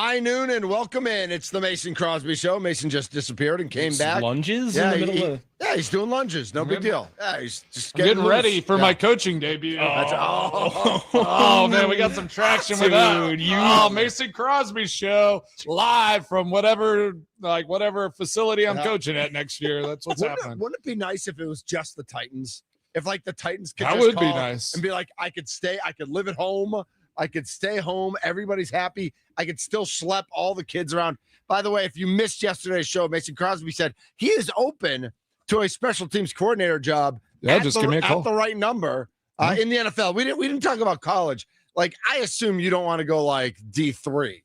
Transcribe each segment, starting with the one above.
High noon and welcome in. It's the Mason Crosby Show. Mason just disappeared and came back. Lunges yeah, in the middle of he's doing lunges. No big deal. Yeah, he's just getting ready for my my coaching debut. Oh, Man, we got some traction with that. Mason Crosby Show live from whatever facility I'm coaching at next year. That's what's happening. Wouldn't it be nice if it was just the Titans? If like the Titans could that just would be call nice and be like, I could live at home. I could stay home. Everybody's happy. I could still schlep all the kids around. By the way, if you missed yesterday's show, Mason Crosby said he is open to a special teams coordinator job. Just give me a call. At the right number in the NFL. We didn't talk about college. Like, I assume you don't want to go like D3.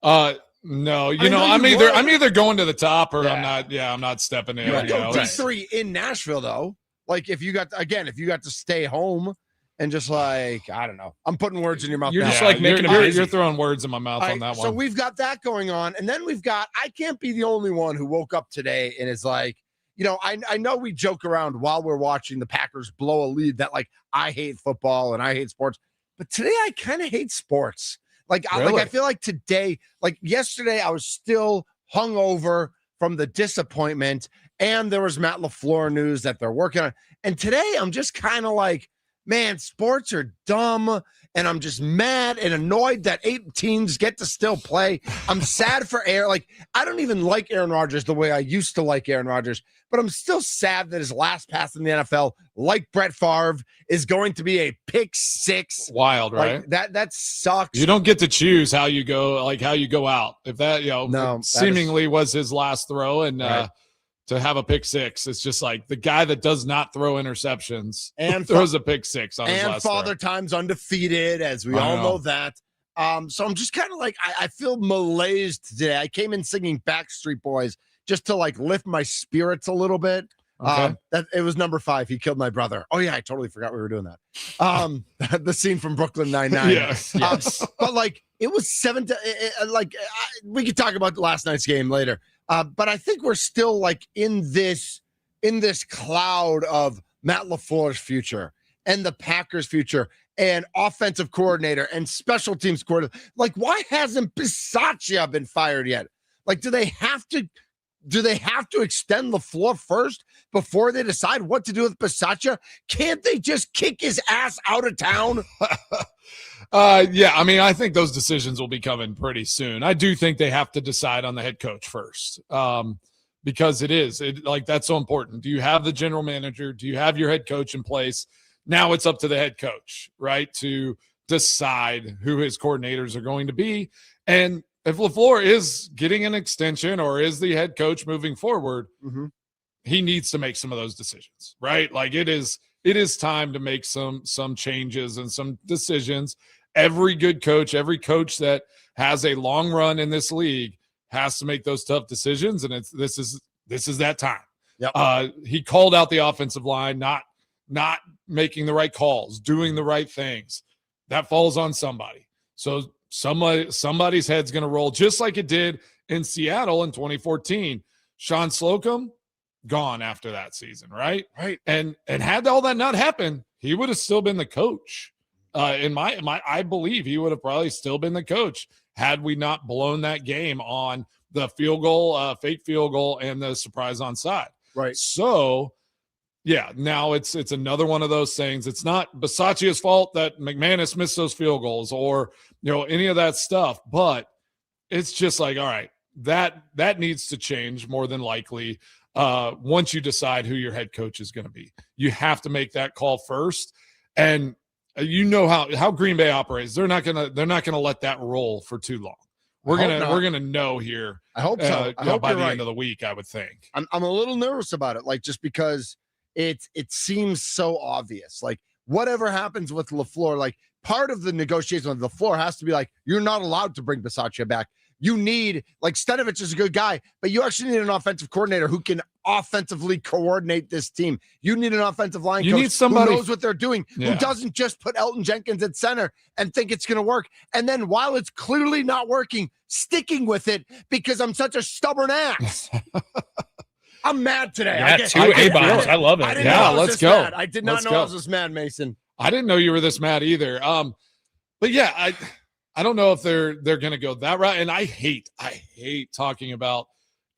No, I'm either going to the top or I'm not stepping in. You go D3 in Nashville though. Like if you got to stay home. And just like, I don't know. I'm putting words in your mouth. You're now. just like making you're throwing words in my mouth on that one. So we've got that going on. And then I can't be the only one who woke up today and is like, I know we joke around while we're watching the Packers blow a lead that like I hate football and I hate sports. But today I kind of hate sports. Like, really? I feel like today, like yesterday, I was still hungover from the disappointment. And there was Matt LaFleur news that they're working on. And today I'm just kind of like, man, sports are dumb, and I'm just mad and annoyed that 8 teams get to still play. I'm sad for Aaron. Like, I don't even like Aaron Rodgers the way I used to like Aaron Rodgers, but I'm still sad that his last pass in the NFL, like Brett Favre, is going to be a pick six. Wild, right? Like, that sucks. You don't get to choose how you go out. If that, seemingly was his last throw, and right. To have a pick six, it's just like the guy that does not throw interceptions and throws a pick six on his last Father throw. Time's undefeated, as we all know that. So I'm just kind of like, I feel malaised today. I came in singing Backstreet Boys just to like lift my spirits a little bit. Okay. That it was number 5. He killed my brother. Oh yeah, I totally forgot we were doing that. The scene from Brooklyn Nine-Nine. Yes. But like it was 7 to we could talk about last night's game later. But I think we're still like in this cloud of Matt LaFleur's future and the Packers' future and offensive coordinator and special teams coordinator. Like, why hasn't Bisaccia been fired yet? Like, do they have to extend LaFleur first before they decide what to do with Bisaccia? Can't they just kick his ass out of town? I think those decisions will be coming pretty soon. I do think they have to decide on the head coach first, because that's so important. Do you have the general manager? Do you have your head coach in place? Now it's up to the head coach, right, to decide who his coordinators are going to be. And if LaFleur is getting an extension or is the head coach moving forward, he needs to make some of those decisions, right? Like it is time to make some changes and some decisions. Every good coach, every coach that has a long run in this league has to make those tough decisions, and this is that time. Yep. He called out the offensive line, not making the right calls, doing the right things. That falls on somebody. So somebody's head's going to roll, just like it did in Seattle in 2014. Sean Slocum gone after that season, right? Right. And had all that not happened, he would have still been the coach. I believe he would have probably still been the coach had we not blown that game on the field goal, fake field goal, and the surprise onside. Right. So, yeah, now it's another one of those things. It's not Bisaccia's fault that McManus missed those field goals or any of that stuff, but it's just like, all right, that needs to change more than likely. Once you decide who your head coach is going to be, you have to make that call first. And you know how Green Bay operates. They're not gonna let that roll for too long. We're gonna know here. I hope so. I hope by you're the right. end of the week, I would think. I'm a little nervous about it, like just because it seems so obvious. Like whatever happens with LaFleur, like part of the negotiation with LaFleur has to be like, you're not allowed to bring Bisaccia back. You need, like, Stenovich is a good guy, but you actually need an offensive coordinator who can offensively coordinate this team. You need an offensive line coach need somebody who knows what they're doing, who doesn't just put Elton Jenkins at center and think it's going to work. And then while it's clearly not working, sticking with it because I'm such a stubborn ass. I'm mad today. Yeah, 2 A-bombs. I love it. I didn't know I was let's this go. Mad. I did not know I was this mad, Mason. I didn't know you were this mad either. But yeah, I don't know if they're going to go that route. And I hate talking about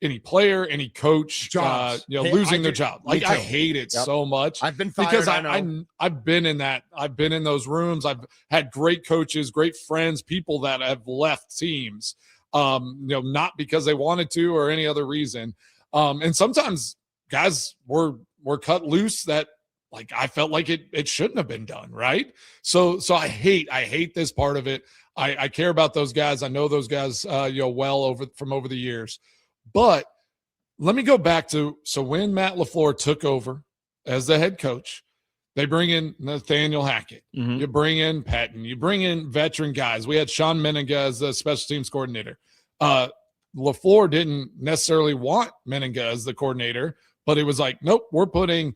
any player, any coach, losing their job. Like I hate it so much. I've been fired, because I've been in that. I've been in those rooms. I've had great coaches, great friends, people that have left teams, not because they wanted to or any other reason. And sometimes guys were cut loose that like I felt like it shouldn't have been done. Right. So I hate this part of it. I care about those guys. I know those guys, well over the years. But let me go back to when Matt LaFleur took over as the head coach, they bring in Nathaniel Hackett. Mm-hmm. You bring in Patton. You bring in veteran guys. We had Sean Meninga as the special teams coordinator. LaFleur didn't necessarily want Meninga as the coordinator, but it was like, nope, we're putting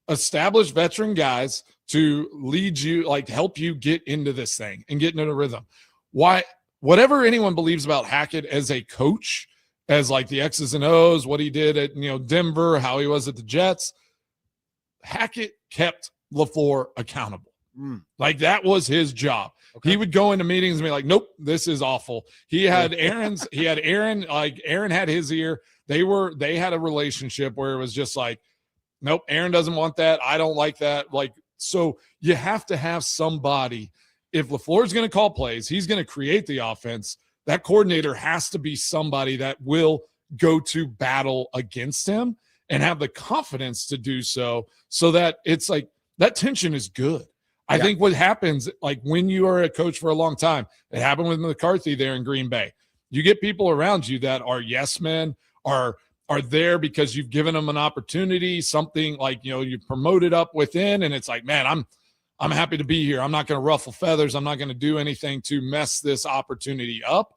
established veteran guys to lead you, like help you get into this thing and get into the rhythm. Why? Whatever anyone believes about Hackett as a coach, as like the X's and O's, what he did at Denver, how he was at the Jets, Hackett kept LaFleur accountable. Like that was his job. Okay. He would go into meetings and be like, nope, this is awful. He had Aaron, like Aaron had his ear. They had a relationship where it was just like, nope, Aaron doesn't want that. I don't like that. Like, so you have to have somebody. If LaFleur's going to call plays, he's going to create the offense. That coordinator has to be somebody that will go to battle against him and have the confidence to do so that it's like that tension is good. I think what happens, like when you are a coach for a long time, it happened with McCarthy there in Green Bay. You get people around you that are yes men, are there because you've given them an opportunity, something like, you promoted up within, and it's like, man, I'm happy to be here. I'm not going to ruffle feathers. I'm not going to do anything to mess this opportunity up.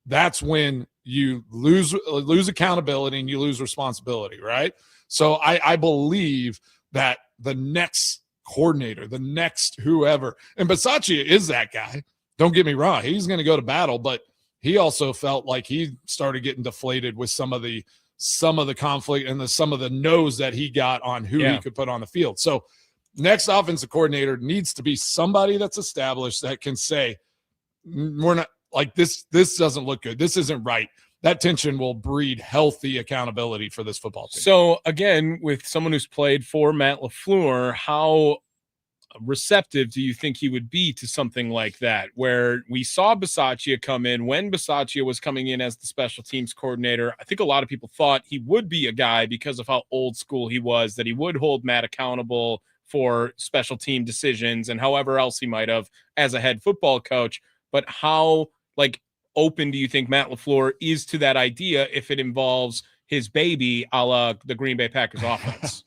That's when you lose accountability and you lose responsibility, right? So I believe that the next coordinator, the next whoever, and Bisaccia is that guy. Don't get me wrong. He's going to go to battle, but he also felt like he started getting deflated with some of the conflict and some of the no's that he got on who he could put on the field. So next offensive coordinator needs to be somebody that's established that can say, we're not like this doesn't look good. This isn't right. That tension will breed healthy accountability for this football team. So again, with someone who's played for Matt LaFleur, how receptive do you think he would be to something like that, where we saw Bisaccia come in when Bisaccia was coming in as the special teams coordinator? I think a lot of people thought he would be a guy because of how old school he was, that he would hold Matt accountable for special team decisions and however else he might have as a head football coach. But how open do you think Matt LaFleur is to that idea if it involves his baby a la the Green Bay Packers offense?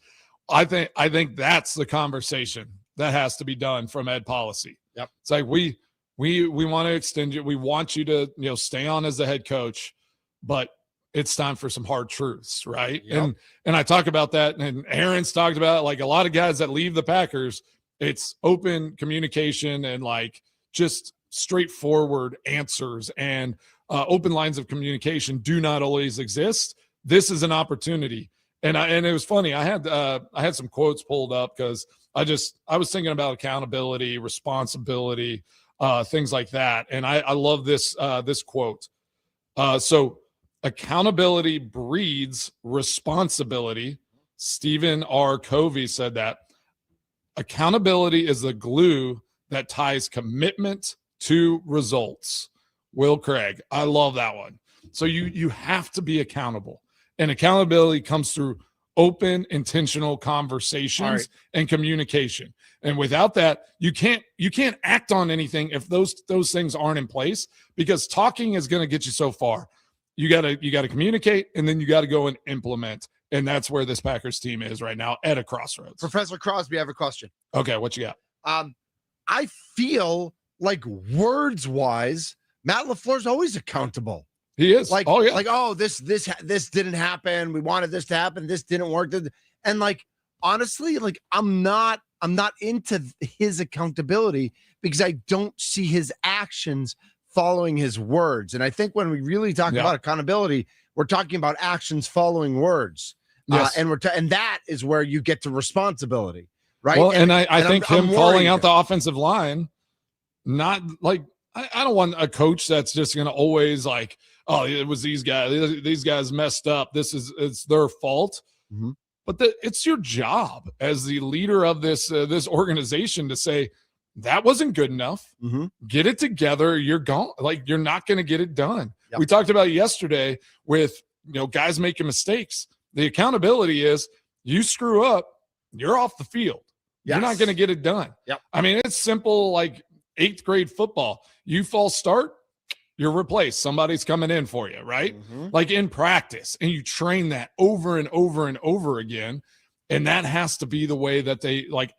I think that's the conversation that has to be done from ed policy. Yep. It's like we want to extend you. We want you to stay on as the head coach, but it's time for some hard truths, right? Yep. And I talk about that, and Aaron's talked about it, like a lot of guys that leave the Packers, it's open communication and like just straightforward answers and open lines of communication do not always exist. This is an opportunity. And it was funny. I had some quotes pulled up because I was thinking about accountability, responsibility, things like that. And I love this quote. So accountability breeds responsibility. Stephen R. Covey said that. Accountability is the glue that ties commitment to results. Will Craig. I love that one. So you have to be accountable. And accountability comes through open, intentional conversations and communication. And without that, you can't act on anything if those things aren't in place, because talking is going to get you so far. You got to communicate, and then you got to go and implement. And that's where this Packers team is right now, at a crossroads. Professor Crosby, I have a question. Okay, what you got? I feel like words-wise, Matt LaFleur's always accountable. He is. This didn't happen. We wanted this to happen. This didn't work. And honestly, I'm not into his accountability because I don't see his actions following his words. And I think when we really talk about accountability, we're talking about actions following words. Yes. And that is where you get to responsibility, right? Well, and I think him calling out the offensive line, not like, I don't want a coach that's just going to always like, oh, it was these guys. These guys messed up. It's their fault. Mm-hmm. But it's your job as the leader of this organization to say that wasn't good enough. Mm-hmm. Get it together. You're gone. Like, you're not going to get it done. Yep. We talked about it yesterday with guys making mistakes. The accountability is you screw up, you're off the field. Yes. You're not going to get it done. Yep. I mean, it's simple, like 8th grade football. You false start, you're replaced. Somebody's coming in for you, right? Mm-hmm. Like in practice, and you train that over and over and over again. And that has to be the way that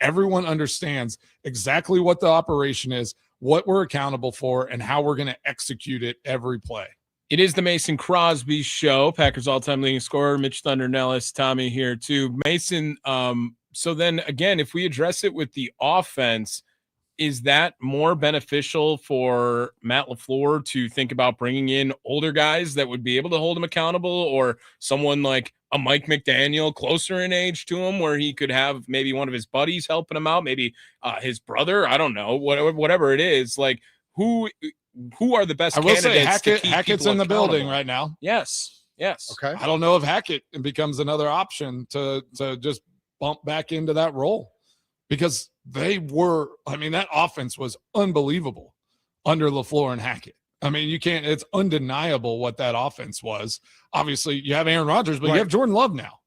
everyone understands exactly what the operation is, what we're accountable for, and how we're going to execute it every play. It is the Mason Crosby Show. Packers all-time leading scorer, Mitch Thunder Nellis, Tommy here too. Mason, so then again, if we address it with the offense, is that more beneficial for Matt LaFleur to think about bringing in older guys that would be able to hold him accountable, or someone like a Mike McDaniel closer in age to him where he could have maybe one of his buddies helping him out, maybe his brother, I don't know, whatever it is, like who are the best candidates? I will say Hackett's in the building right now. Yes. Okay. I don't know if Hackett becomes another option to just bump back into that role, because that offense was unbelievable under LaFleur and Hackett. I mean, it's undeniable what that offense was. Obviously, you have Aaron Rodgers, but you have Jordan Love now.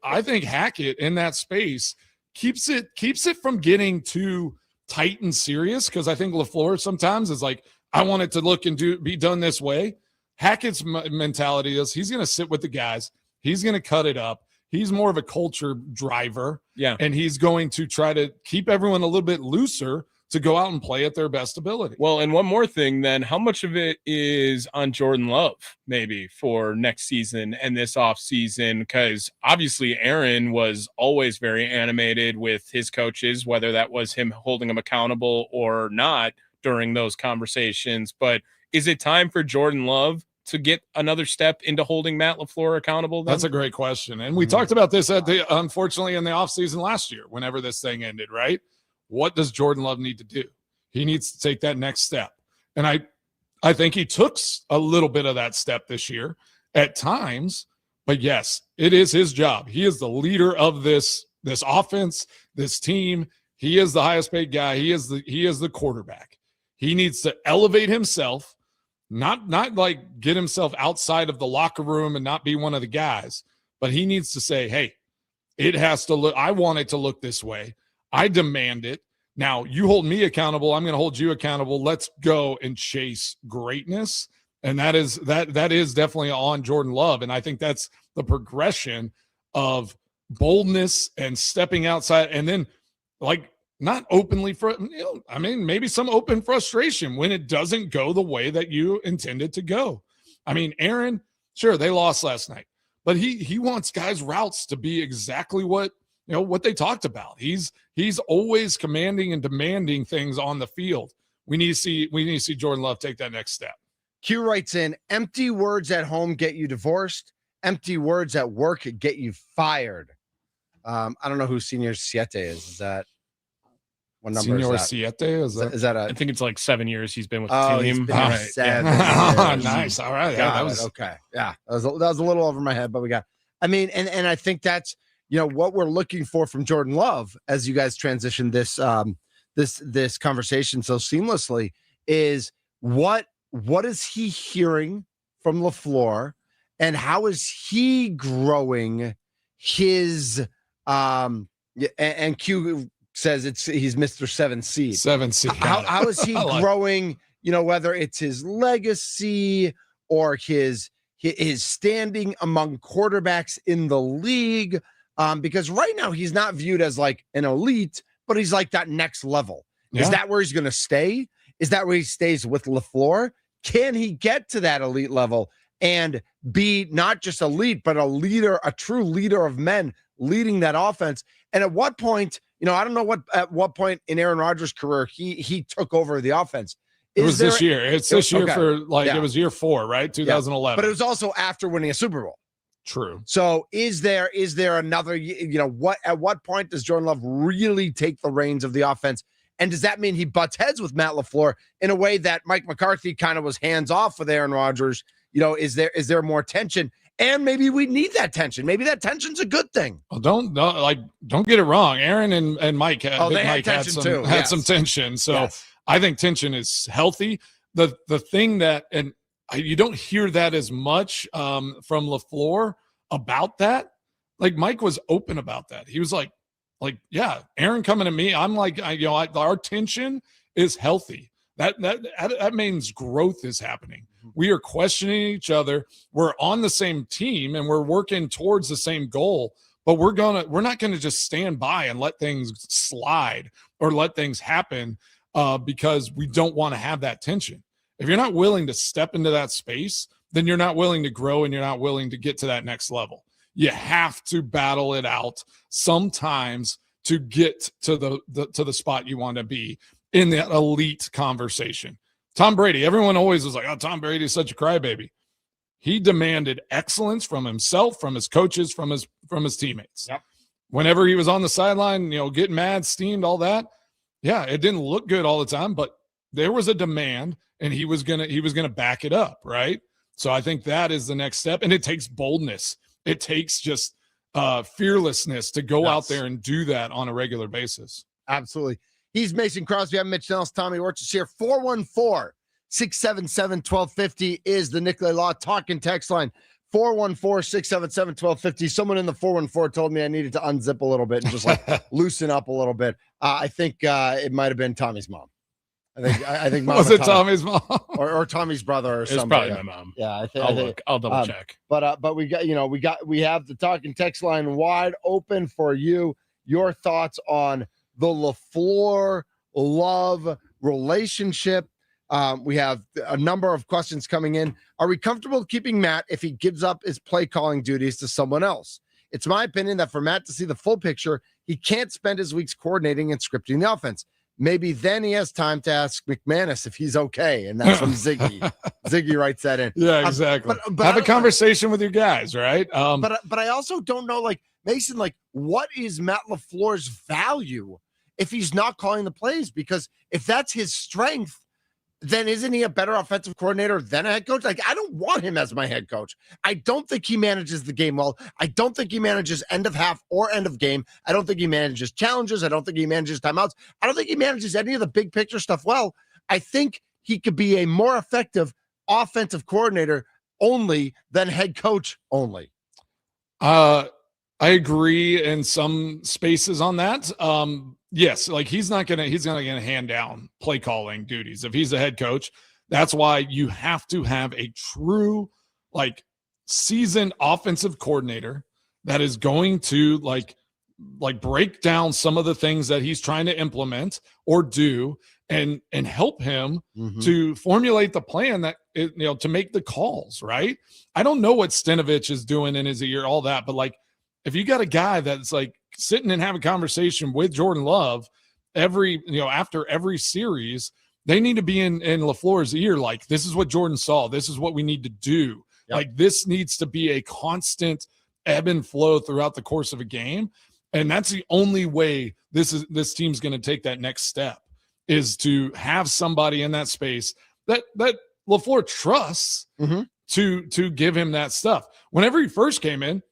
I think Hackett in that space keeps it from getting too tight and serious, because I think LaFleur sometimes is like, I want it to look and be done this way. Hackett's mentality is he's going to sit with the guys. He's going to cut it up. He's more of a culture driver. Yeah. And he's going to try to keep everyone a little bit looser to go out and play at their best ability. Well, and one more thing then, how much of it is on Jordan Love maybe for next season and this offseason? Because obviously Aaron was always very animated with his coaches, whether that was him holding him accountable or not during those conversations. But is it time for Jordan Love to get another step into holding Matt LaFleur accountable then? That's a great question. And we talked about this unfortunately in the offseason last year, whenever this thing ended, right? What does Jordan Love need to do? He needs to take that next step. And I think he took a little bit of that step this year at times, but yes, it is his job. He is the leader of this offense, this team. He is the highest paid guy. He is the quarterback. He needs to elevate himself, not like get himself outside of the locker room and not be one of the guys, but he needs to say, hey, it has to look, I want it to look this way. I demand it. Now you hold me accountable. I'm going to hold you accountable. Let's go and chase greatness. And that is definitely on Jordan Love. And I think that's the progression of boldness and stepping outside. And then not openly, maybe some open frustration when it doesn't go the way that you intended to go. I mean, Aaron, sure, they lost last night, but he wants guys' routes to be exactly what they talked about. He's always commanding and demanding things on the field. We need to see Jordan Love take that next step. Q writes in, empty words at home get you divorced. Empty words at work get you fired. I don't know who Senior Siete is. Is that what number Senior is that? Siete? Is that I think it's like 7 years he's been with the team. He's been All here right. 7 Yeah. years. Nice. All right. Yeah, that was okay. Yeah, that was a little over my head, but we got. I mean, and I think that's what we're looking for from Jordan Love as you guys transition this this conversation so seamlessly is what is he hearing from LaFleur, and how is he growing his and Q says he's Mr. 7 seed. 7 seed. How is he growing? Whether it's his legacy or his standing among quarterbacks in the league. Because right now he's not viewed as like an elite, but he's like that next level. Yeah. Is that where he's going to stay? Is that where he stays with LaFleur? Can he get to that elite level and be not just elite, but a leader, a true leader of men leading that offense? And at what point, I don't know at what point in Aaron Rodgers' career he took over the offense. It was this year. It's this year for it was year 4, right? 2011. But it was also after winning a Super Bowl. True. So is there another, at what point does Jordan Love really take the reins of the offense And does that mean he butts heads with Matt LaFleur in a way that Mike McCarthy kind of was hands off with Aaron Rodgers? Is there more tension? And maybe we need that tension. Maybe that tension's a good thing. Well, don't get it wrong. Aaron and Mike had some tension. So yes. I think tension is healthy. The thing that, and you don't hear that as much from LaFleur about that. Like Mike was open about that. He was like, yeah, Aaron coming to me. I'm like, our tension is healthy. That means growth is happening. We are questioning each other. We're on the same team and we're working towards the same goal, but we're not going to just stand by and let things slide or let things happen because we don't want to have that tension. If you're not willing to step into that space, then you're not willing to grow and you're not willing to get to that next level. You have to battle it out sometimes to get to the spot you want to be in that elite conversation. Tom Brady, everyone always was like, oh, Tom Brady is such a crybaby. He demanded excellence from himself, from his coaches, from his teammates. Yep. Whenever he was on the sideline, getting mad, steamed, all that. Yeah, it didn't look good all the time, but there was a demand and he was gonna back it up, right? So I think that is the next step. And it takes boldness. It takes just fearlessness to go out there and do that on a regular basis. Absolutely. He's Mason Crosby. I'm Mitch Nelson. Tommy Orchis here. 414-677-1250 is the Nicolay Law talking text line. 414-677-1250. Someone in the 414 told me I needed to unzip a little bit and just loosen up a little bit. I think it might have been Tommy's mom. I think was it Tommy's mom or Tommy's brother or something? It's probably my mom. Yeah, I'll double check. But we have the talking text line wide open for you. Your thoughts on the LaFleur Love relationship. We have a number of questions coming in. Are we comfortable keeping Matt if he gives up his play calling duties to someone else? It's my opinion that for Matt to see the full picture, he can't spend his weeks coordinating and scripting the offense. Maybe then he has time to ask McManus if he's okay. And that's from Ziggy. Ziggy writes that in. Yeah, exactly. But have a conversation with your guys, right? But I also don't know, Mason, what is Matt LaFleur's value if he's not calling the plays? Because if that's his strength, then isn't he a better offensive coordinator than a head coach? I don't want him as my head coach. I don't think he manages the game well. I don't think he manages end of half or end of game. I don't think he manages challenges. I don't think he manages timeouts. I don't think he manages any of the big picture stuff well. I think he could be a more effective offensive coordinator only than head coach only. I agree in some spaces on that. Yes, he's not gonna hand down play calling duties if he's a head coach. That's why you have to have a true seasoned offensive coordinator that is going to break down some of the things that he's trying to implement or do and help him to formulate the plan that to make the calls, right? I don't know what Stenovich is doing in his ear, all that, but if you got a guy that's sitting and having a conversation with Jordan Love after every series, they need to be in LaFleur's ear. This is what Jordan saw. This is what we need to do. Yep. This needs to be a constant ebb and flow throughout the course of a game. And that's the only way this team's going to take that next step, is to have somebody in that space that LaFleur trusts to give him that stuff. Whenever he first came in,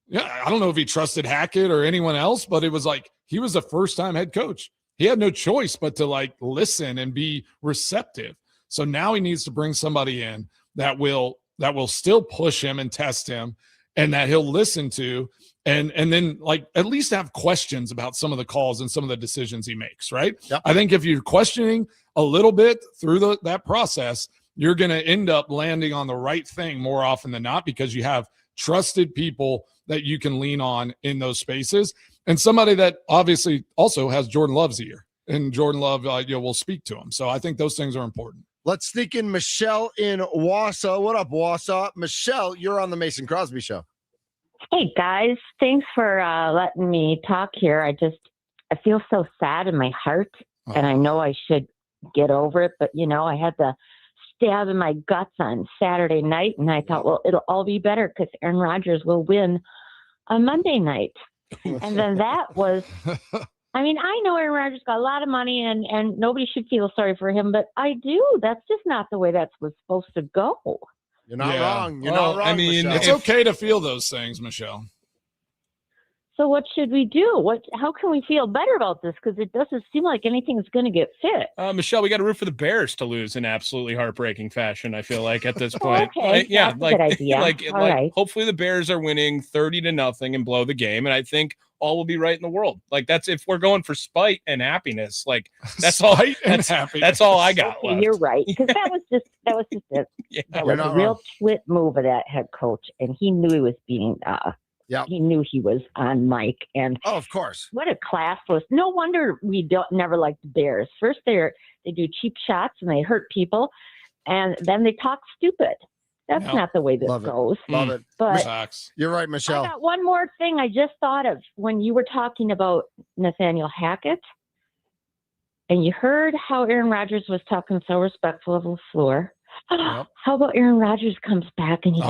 yeah, I don't know if he trusted Hackett or anyone else, but it was he was a first-time head coach. He had no choice but to listen and be receptive. So now he needs to bring somebody in that will still push him and test him, and that he'll listen to, and then at least have questions about some of the calls and some of the decisions he makes, right? Yep. I think if you're questioning a little bit through that process, you're going to end up landing on the right thing more often than not, because you have trusted people that you can lean on in those spaces, and somebody that obviously also has Jordan Love's ear, and Jordan Love will speak to him. So I think those things are important. Let's sneak in Michelle in Wausau. What up, Wausau? Michelle, you're on the Mason Crosby Show. Hey guys, thanks for letting me talk here. I feel so sad in my heart, and I know I should get over it, but I had the stab in my guts on Saturday night, and I thought, well, it'll all be better because Aaron Rodgers will win on Monday night. And then that was I mean, I know Aaron Rodgers got a lot of money, and nobody should feel sorry for him, but I do. That's just not the way that was supposed to go. You're not wrong. You're Well, not wrong, I mean, Michelle. It's okay to feel those things, Michelle. So what should we do? How can we feel better about this? Because it doesn't seem like anything's going to get fixed. Michelle, we got to root for the Bears to lose in absolutely heartbreaking fashion. I feel like at this point, Okay, that's a good idea. All right. hopefully the Bears are winning 30-0 and blow the game, and I think all will be right in the world. Like that's if we're going for spite and happiness. Like that's all. That's all I got. Okay, left. you're right. Because that was just a, Yeah, that was a real twit move of that head coach, and he knew he was being. He knew he was on mic, and of course, what a class was. No wonder we never liked the Bears. First, they do cheap shots and they hurt people, and then they talk stupid. That's not the way this goes. Love it. But you're right, Michelle. I got one more thing I just thought of when you were talking about Nathaniel Hackett, and you heard how Aaron Rodgers was talking so respectful of LaFleur. How about Aaron Rodgers comes back and he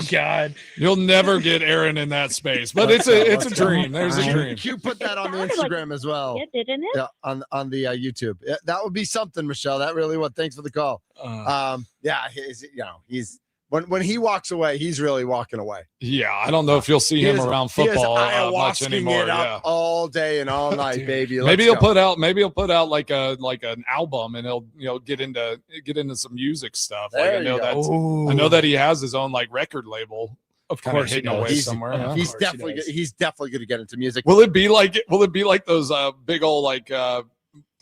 God. You'll never get Aaron in that space. But it's a dream. There's a dream. You put that on the Instagram as well. Yeah, didn't it? Yeah, on the YouTube. Yeah, that would be something, Michelle. That really would. Thanks for the call. He's when he walks away, he's really walking away. Yeah, I don't know if you'll see him around football much anymore. It up all day and all night, baby. Maybe he'll put out like an album, and he'll get into some music stuff. Like I know that he has his own like record label. Of course, he knows. Away somewhere. He's definitely going to get into music. Will it be like those big old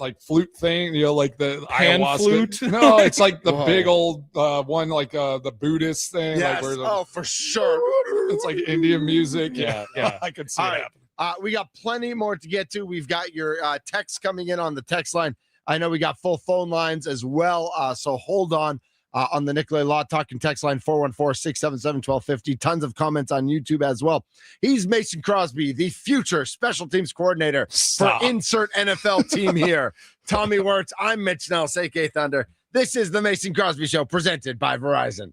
like flute thing, like the pan ayahuasca flute? No, it's like the big old one, like the Buddhist thing. Yes. Like for sure. It's like Indian music. Yeah. I could see it happen. We got plenty more to get to. We've got your texts coming in on the text line. I know we got full phone lines as well. So hold on the Nicolay Law Talking text line 414-677-1250. Tons of comments on YouTube as well. He's Mason Crosby, the future special teams coordinator for insert NFL team here. Tommy Wirtz. I'm Mitch Nels, aka Thunder. This is the Mason Crosby Show presented by Verizon.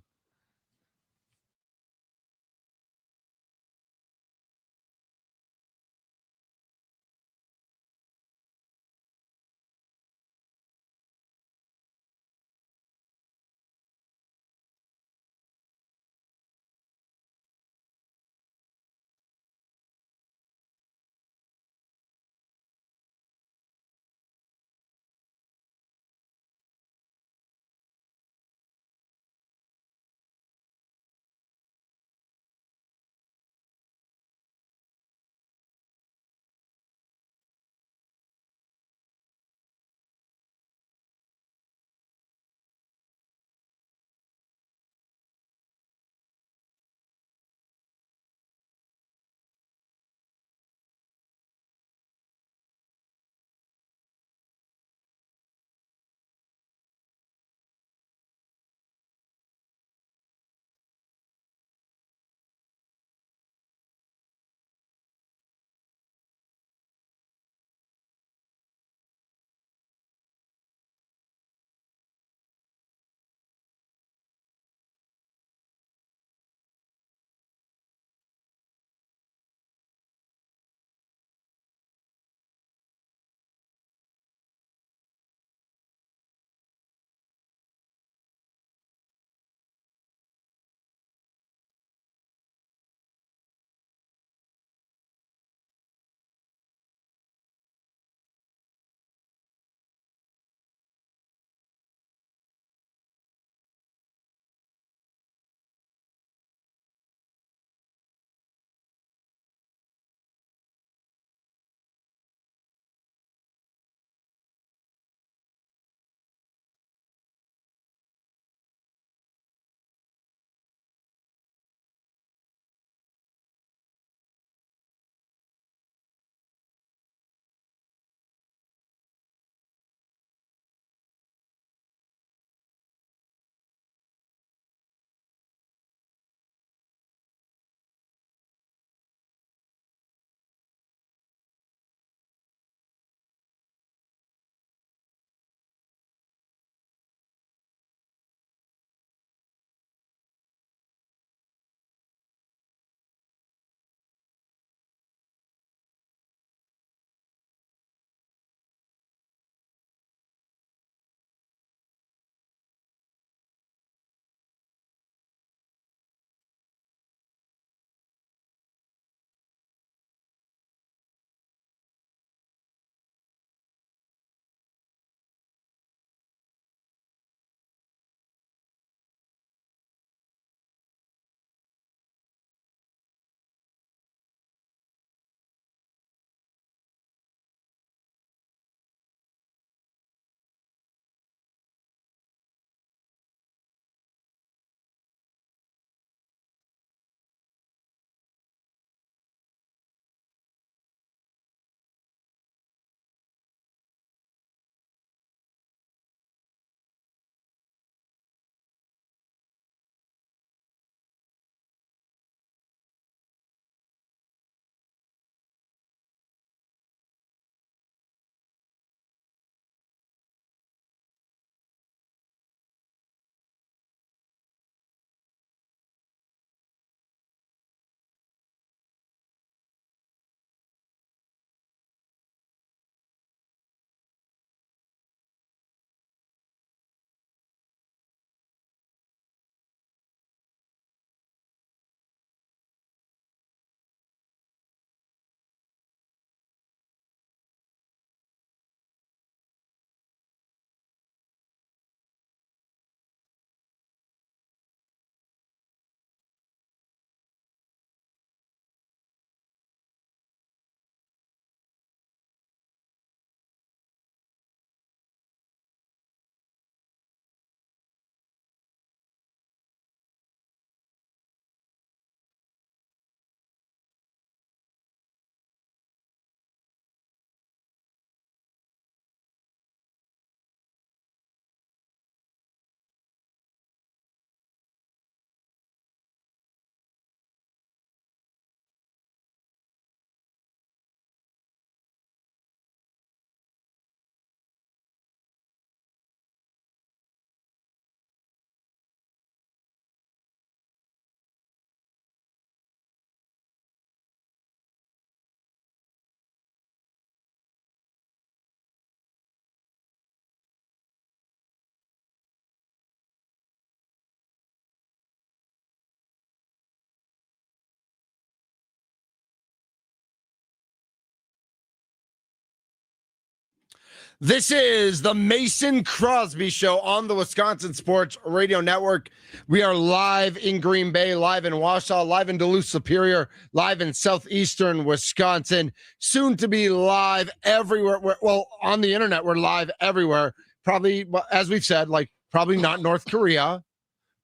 This is the Mason Crosby Show on the Wisconsin Sports Radio Network. We are live in Green Bay, live in Wausau, live in Duluth Superior, live in southeastern Wisconsin, soon to be live everywhere. Well, on the internet, we're live everywhere. Probably, as we've said, like probably not North Korea.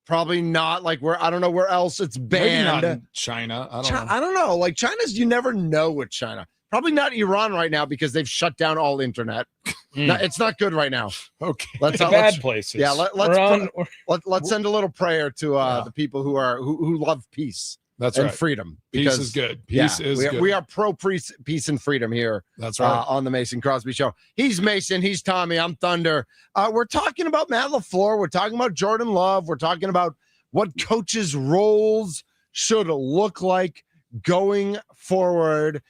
Probably not like where, I don't know where else it's banned. Maybe not in China. I don't know. Like China's, you never know with China. Probably not Iran right now because they've shut down all internet. No, it's not good right now. Okay. Bad places. Yeah, let's send a little prayer to the people who love peace. That's and right. freedom. Peace is good. Peace is good. We are pro peace and freedom here. That's right. On the Mason Crosby Show. He's Mason. He's Tommy. I'm Thunder. We're talking about Matt LaFleur. We're talking about Jordan Love. We're talking about what coaches' roles should look like going forward.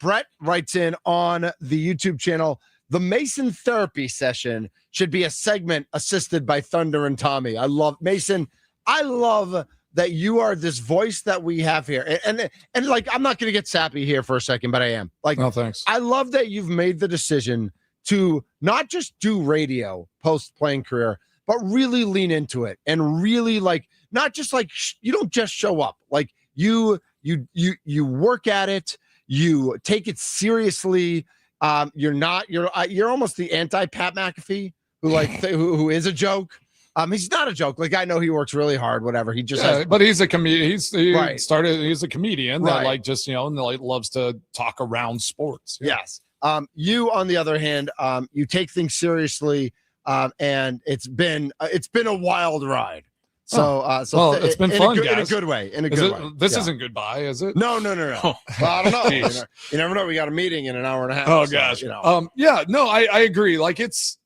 Brett writes in on the YouTube channel, the Mason therapy session should be a segment assisted by Thunder and Tommy. I love Mason. I love that you are this voice that we have here. And like, I'm not going to get sappy here for a second, but I am. Like, no, thanks. I love that you've made the decision to not just do radio post-playing career, but really lean into it and really like, not just like, you don't just show up. Like you work at it. You take it seriously. You're almost the anti-Pat McAfee who is a joke. He's not a joke. Like I know he works really hard, whatever. He just but he's a comedian. He's a comedian that right. loves to talk around sports. Yeah. Yes. You on the other hand, you take things seriously, and it's been a wild ride. So it's been fun, guys. In a good way. This isn't goodbye, is it? No. Well, I don't know. You never know. We got a meeting in an hour and a half. Oh gosh. I agree. Like it's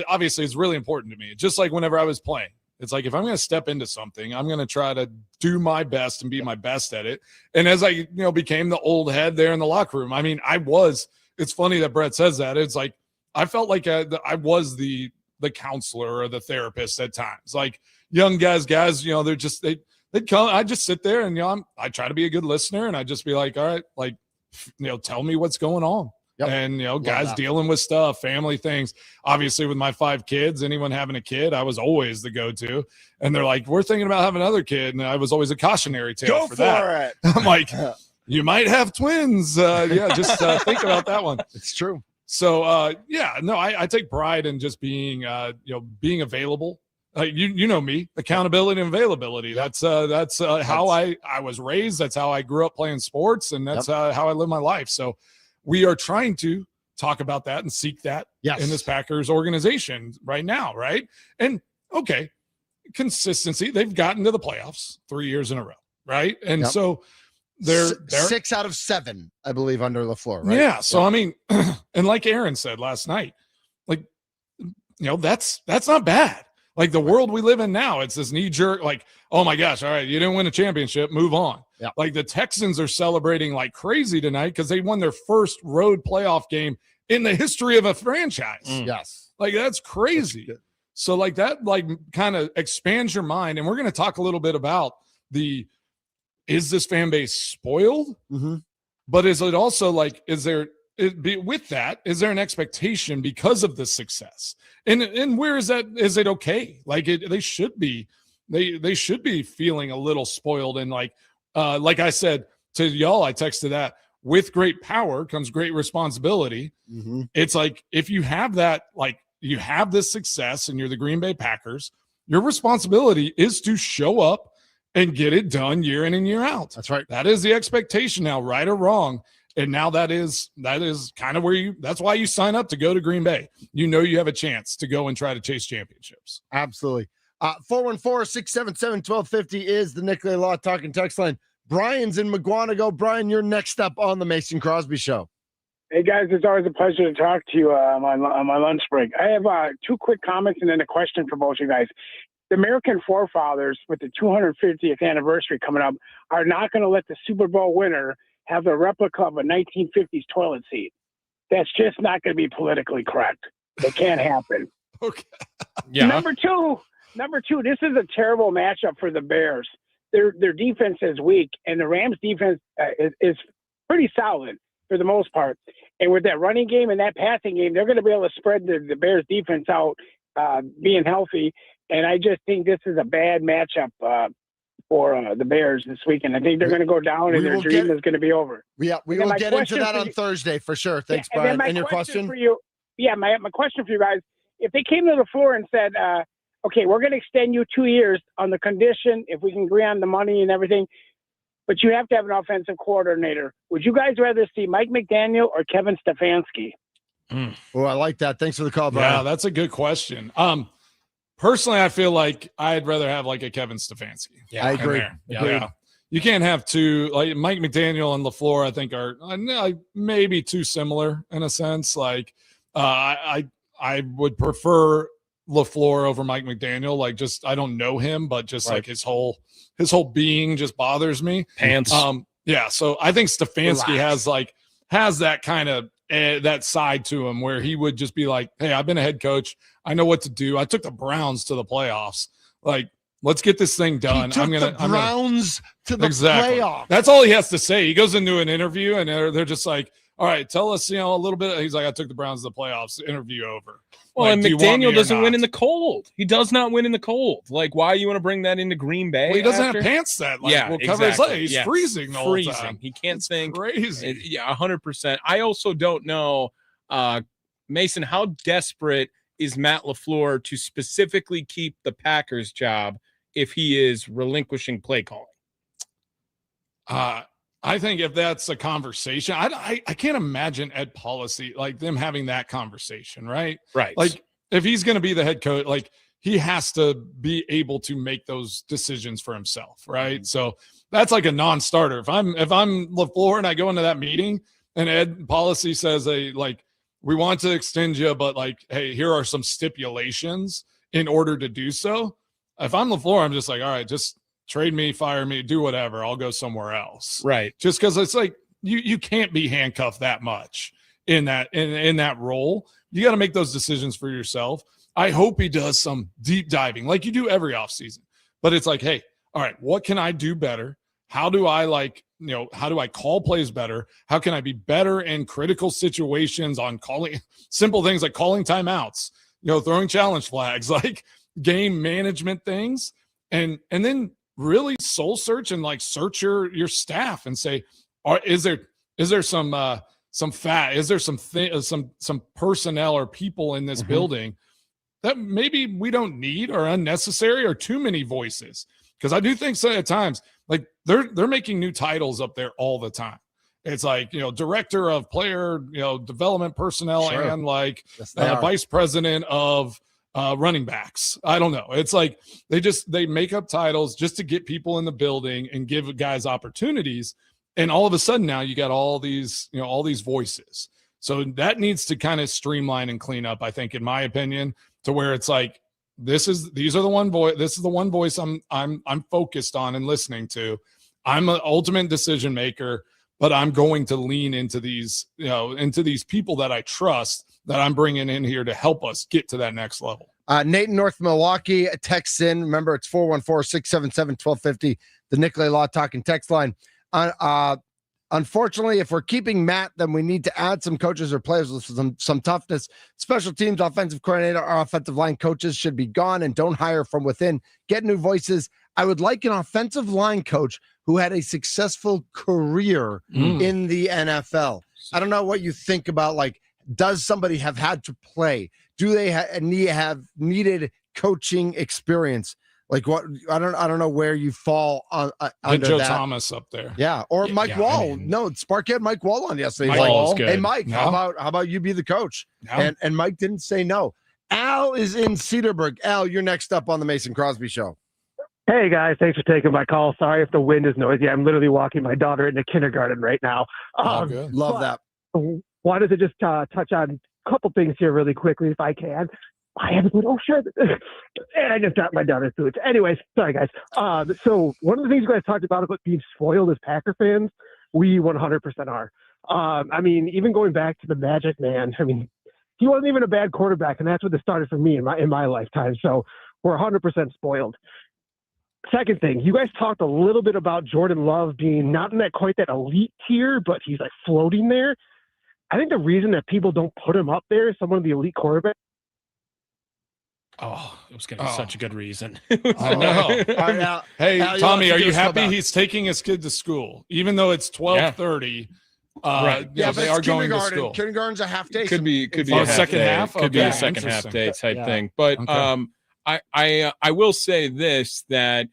obviously it's really important to me. Just like whenever I was playing, it's like if I'm going to step into something, I'm going to try to do my best and be my best at it. And as I became the old head there in the locker room, I mean, it's funny that Brett says that. It's like I felt like I was the counselor or the therapist at times. Like young guys, they're just they'd come. I just sit there and I try to be a good listener and I just be like, all right, like tell me what's going on. Yep. And guys dealing with stuff, family things. Obviously, with my 5 kids, anyone having a kid, I was always the go-to. And they're like, "We're thinking about having another kid," and I was always a cautionary tale Go for that. I'm like, "You might have twins." Just think about that one. It's true. So, I take pride in just being, being available. You know me, accountability and availability. That's how I was raised. That's how I grew up playing sports, and that's how I live my life. So. We are trying to talk about that and seek that in this Packers organization right now, right? And, okay, consistency. They've gotten to the playoffs 3 years in a row, right? And so they're 6 out of 7, I believe, under LaFleur, right? Yeah, so, I mean, and like Aaron said last night, like, that's not bad. Like the world we live in now, it's this knee-jerk, like, oh, my gosh, all right, you didn't win a championship, move on. Yeah. Like the Texans are celebrating like crazy tonight because they won their first road playoff game in the history of a franchise. Yes. Like that's crazy. So like that like kind of expands your mind. And we're going to talk a little bit about is this fan base spoiled? Mm-hmm. But is it also like, is there an expectation because of the success? And where is that? Is it okay? Like they should be feeling a little spoiled and like I said to y'all, I texted that with great power comes great responsibility. Mm-hmm. It's like, if you have that, like you have this success and you're the Green Bay Packers, your responsibility is to show up and get it done year in and year out. That's right. That is the expectation now, right or wrong. And now that is kind of where that's why you sign up to go to Green Bay. You have a chance to go and try to chase championships. Absolutely. 414-677-1250 is the Nicolay Law Talking text line. Brian's in McGuanago. Brian, you're next up on the Mason Crosby Show. Hey, guys, it's always a pleasure to talk to you on my lunch break. I have 2 quick comments and then a question for both you guys. The American forefathers, with the 250th anniversary coming up, are not going to let the Super Bowl winner have a replica of a 1950s toilet seat. That's just not going to be politically correct. It can't happen. Okay. Yeah. Number two, this is a terrible matchup for the Bears. Their defense is weak, and the Rams' defense is pretty solid. for the most part. And with that running game and that passing game, they're going to be able to spread the Bears defense out, being healthy. And I just think this is a bad matchup for the Bears this weekend. I think they're going to go down, and their dream is going to be over. Yeah, we will get into that on Thursday for sure. Thanks, Brian. And your question? For you, my question for you guys, if they came to the floor and said, okay, we're going to extend you 2 years on the condition, if we can agree on the money and everything, but you have to have an offensive coordinator, would you guys rather see Mike McDaniel or Kevin Stefanski? Oh, I like that. Thanks for the call, Brian. Yeah, that's a good question. Personally, I feel like I'd rather have like a Kevin Stefanski. Yeah, I agree. Yeah. You can't have two, like Mike McDaniel and LaFleur, I think are maybe too similar in a sense. Like I would prefer LaFleur over Mike McDaniel. Like just, I don't know him, but just like his whole being just bothers me. Pants. Yeah. So I think Stefanski has that kind of, that side to him where he would just be like, hey, I've been a head coach. I know what to do. I took the Browns to the playoffs. Like, let's get this thing done. To the playoffs. That's all he has to say. He goes into an interview and they're just like, all right, tell us, a little bit. He's like, I took the Browns to the playoffs. Interview over. Well, like, and McDaniel doesn't win in the cold. He does not win in the cold. Like, why you want to bring that into Green Bay? Well, he doesn't have pants that will cover his legs. He's freezing the whole time. He can't think. Crazy. Yeah, 100%. I also don't know, Mason, how desperate is Matt LaFleur to specifically keep the Packers job if he is relinquishing play calling? I think if that's a conversation, I can't imagine Ed Policy, like them having that conversation, right? Right. Like if he's going to be the head coach, like he has to be able to make those decisions for himself, right? Mm-hmm. So that's like a non-starter. If I'm LaFleur and I go into that meeting and Ed Policy says, we want to extend you, but like, hey, here are some stipulations in order to do so. If I'm LaFleur, I'm just like, all right, just trade me, fire me, do whatever. I'll go somewhere else. Right. Just because it's like you can't be handcuffed that much in that role. You got to make those decisions for yourself. I hope he does some deep diving like you do every offseason. But it's like, hey, all right, what can I do better? How do I how do I call plays better? How can I be better in critical situations on calling simple things like calling timeouts, throwing challenge flags, like game management things. And then really soul search and like search your staff and say, is there some fat? Is there some personnel or people in this building that maybe we don't need or unnecessary or too many voices? Because I do think so at times, like they're making new titles up there all the time. It's like, director of player, development personnel, sure. And like vice president of running backs. I don't know. It's like they make up titles just to get people in the building and give guys opportunities. And all of a sudden now you got all these voices. So that needs to kind of streamline and clean up, I think, in my opinion, to where it's like, this is the one voice I'm focused on and listening to. I'm an ultimate decision maker, but I'm going to lean into these people that I trust that I'm bringing in here to help us get to that next level. Nate in North Milwaukee texts in. Remember, it's 414-677-1250, the Nicolay Law Talking text line. Unfortunately, if we're keeping Matt, then we need to add some coaches or players with some toughness. Special teams, offensive coordinator, or offensive line coaches should be gone and don't hire from within. Get new voices. I would like an offensive line coach who had a successful career in the NFL. I don't know what you think about, like, does somebody have had to play? Do they have needed coaching experience? Like what? I don't know where you fall on under Joe that. Thomas up there, yeah, or Mike Wall. No, Spark had Mike Wall on yesterday. Mike Wall's good. Hey, Mike, how about you be the coach? No. And Mike didn't say no. Al is in Cedarburg. Al, you're next up on the Mason Crosby Show. Hey guys, thanks for taking my call. Sorry if the wind is noisy. I'm literally walking my daughter into kindergarten right now. Good. Love that. Wanted to just touch on a couple things here really quickly, if I can. I haven't been, sure. And I just dropped my daughter's food. Anyways, sorry, guys. So one of the things you guys talked about being spoiled as Packer fans, we 100% are. I mean, even going back to the Magic Man, I mean, he wasn't even a bad quarterback, and that's what it started for me in my lifetime. So we're 100% spoiled. Second thing, you guys talked a little bit about Jordan Love being not in that quite that elite tier, but he's like floating there. I think the reason that people don't put him up there as someone of the elite quarterbacks. Oh, it was going to be such a good reason. I know. Hey, Al, Tommy, are you just go happy back. he's taking his kid to school, even though it's 12:30? Right. Yeah, but they it's are going to kindergarten. school. Kindergarten's a half day. Could be Oh, a half second day. half? Could be Okay, a second half interesting. day type Yeah. thing. But Okay. I will say this, that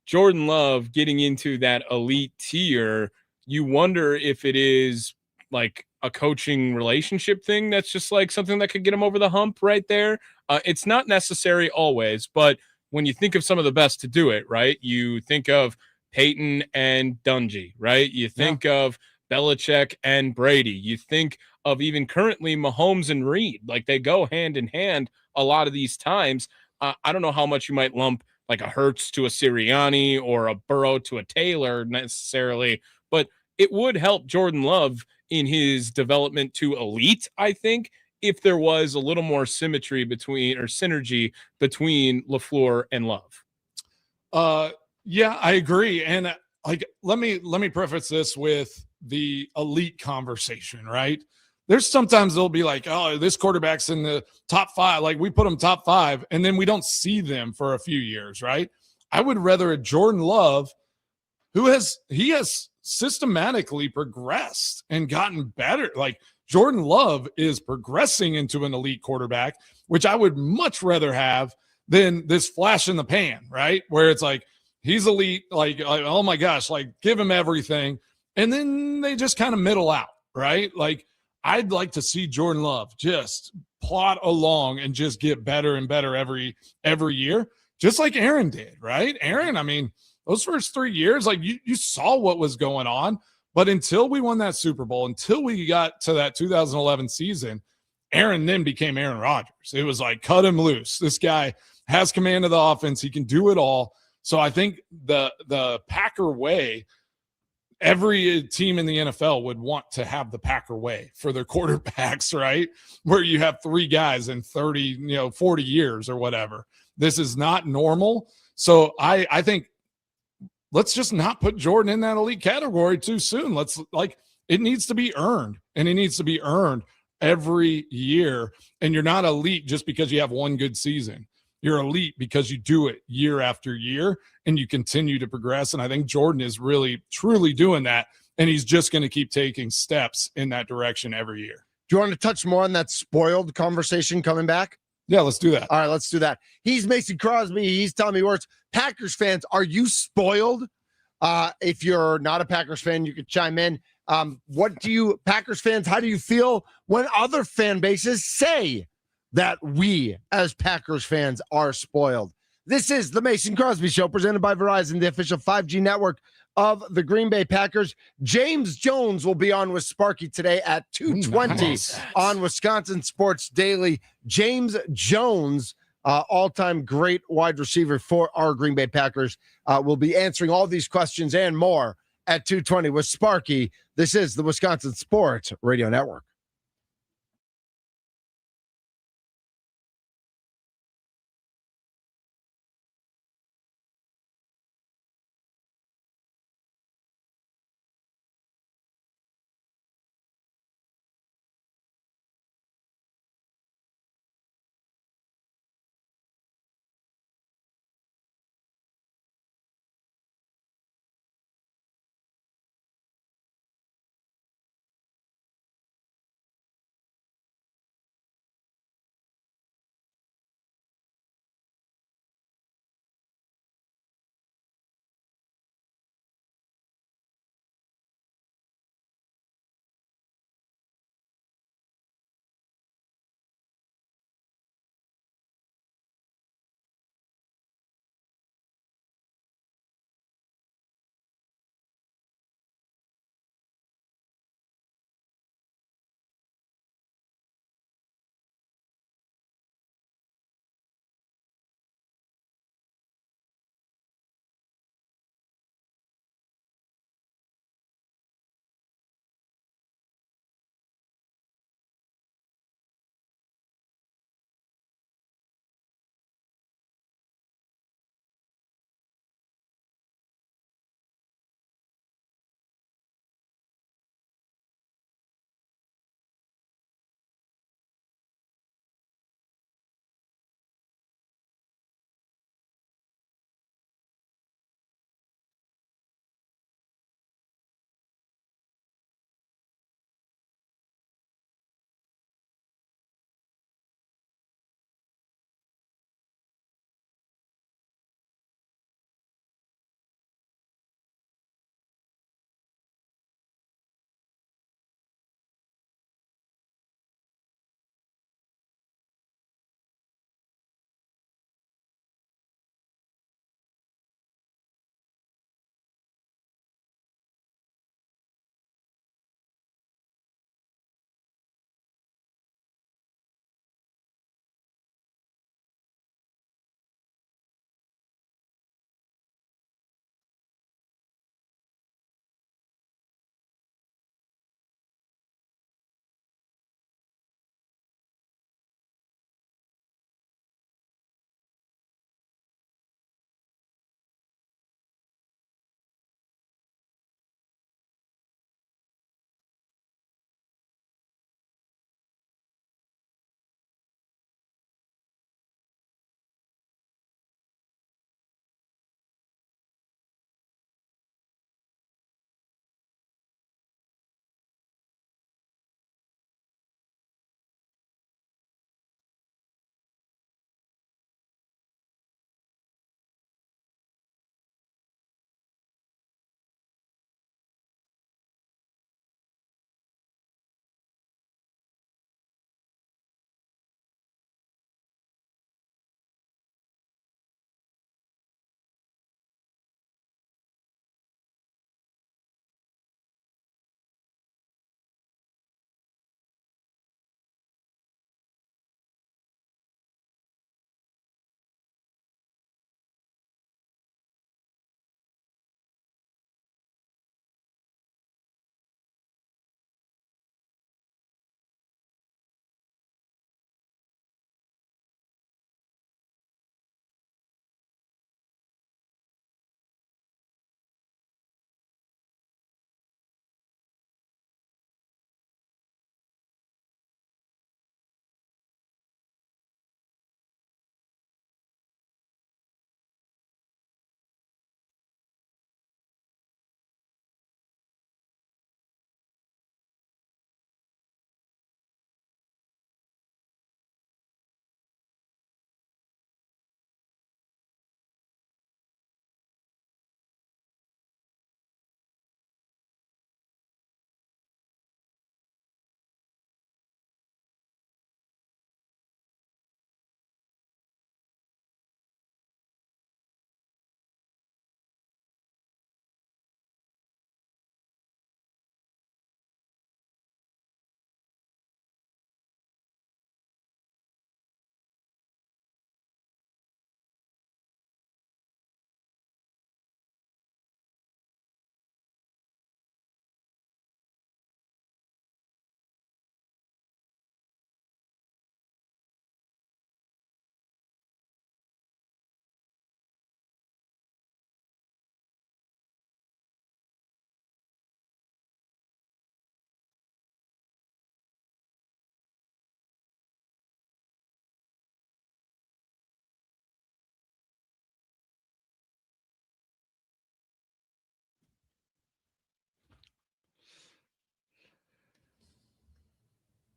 Jordan Love getting into that elite tier, you wonder if it is like a coaching relationship thing that's just like something that could get him over the hump right there. It's not necessary always, but when you think of some of the best to do it, right? You think of Peyton and Dungy, right? You think of Belichick and Brady. You think of even currently Mahomes and Reed. Like they go hand in hand a lot of these times. I don't know how much you might lump like a Hurts to a Sirianni or a Burrow to a Taylor necessarily, but it would help Jordan Love in his development to elite, I think, if there was a little more symmetry between or synergy between LaFleur and Love. Yeah, I agree. And like let me preface this with the elite conversation, right? There's sometimes they'll be like, oh, this quarterback's in the top 5. Like we put them top 5 and then we don't see them for a few years, right? I would rather a Jordan Love who has systematically progressed and gotten better. Like Jordan Love is progressing into an elite quarterback, which I would much rather have than this flash in the pan, right? Where it's like, he's elite, like, oh my gosh, like give him everything. And then they just kind of middle out, right? Like I'd like to see Jordan Love just plot along and just get better and better every year, just like Aaron did, right? Aaron, I mean, those first 3 years, like you saw what was going on, but until we won that Super Bowl, until we got to that 2011 season, Aaron then became Aaron Rodgers. It was like, cut him loose. This guy has command of the offense. He can do it all. So I think the Packer way, every team in the NFL would want to have the Packer way for their quarterbacks, right? Where you have 3 guys in 30, 40 years or whatever. This is not normal. So I think let's just not put Jordan in that elite category too soon. It needs to be earned, and it needs to be earned every year. And you're not elite just because you have one good season. You're elite because you do it year after year and you continue to progress. And I think Jordan is really, truly doing that. And he's just going to keep taking steps in that direction every year. Do you want to touch more on that spoiled conversation coming back? Yeah, let's do that. All right, let's do that. He's Mason Crosby. He's Tommy Wirtz. Packers fans, are you spoiled? If you're not a Packers fan, you could chime in. Packers fans, how do you feel when other fan bases say that we as Packers fans are spoiled? This is the Mason Crosby Show, presented by Verizon, the official 5G network of the Green Bay Packers. James Jones will be on with Sparky today at 2:20 on Wisconsin Sports Daily. James Jones, all-time great wide receiver for our Green Bay Packers, will be answering all these questions and more at 2:20 with Sparky. This is the Wisconsin Sports Radio Network.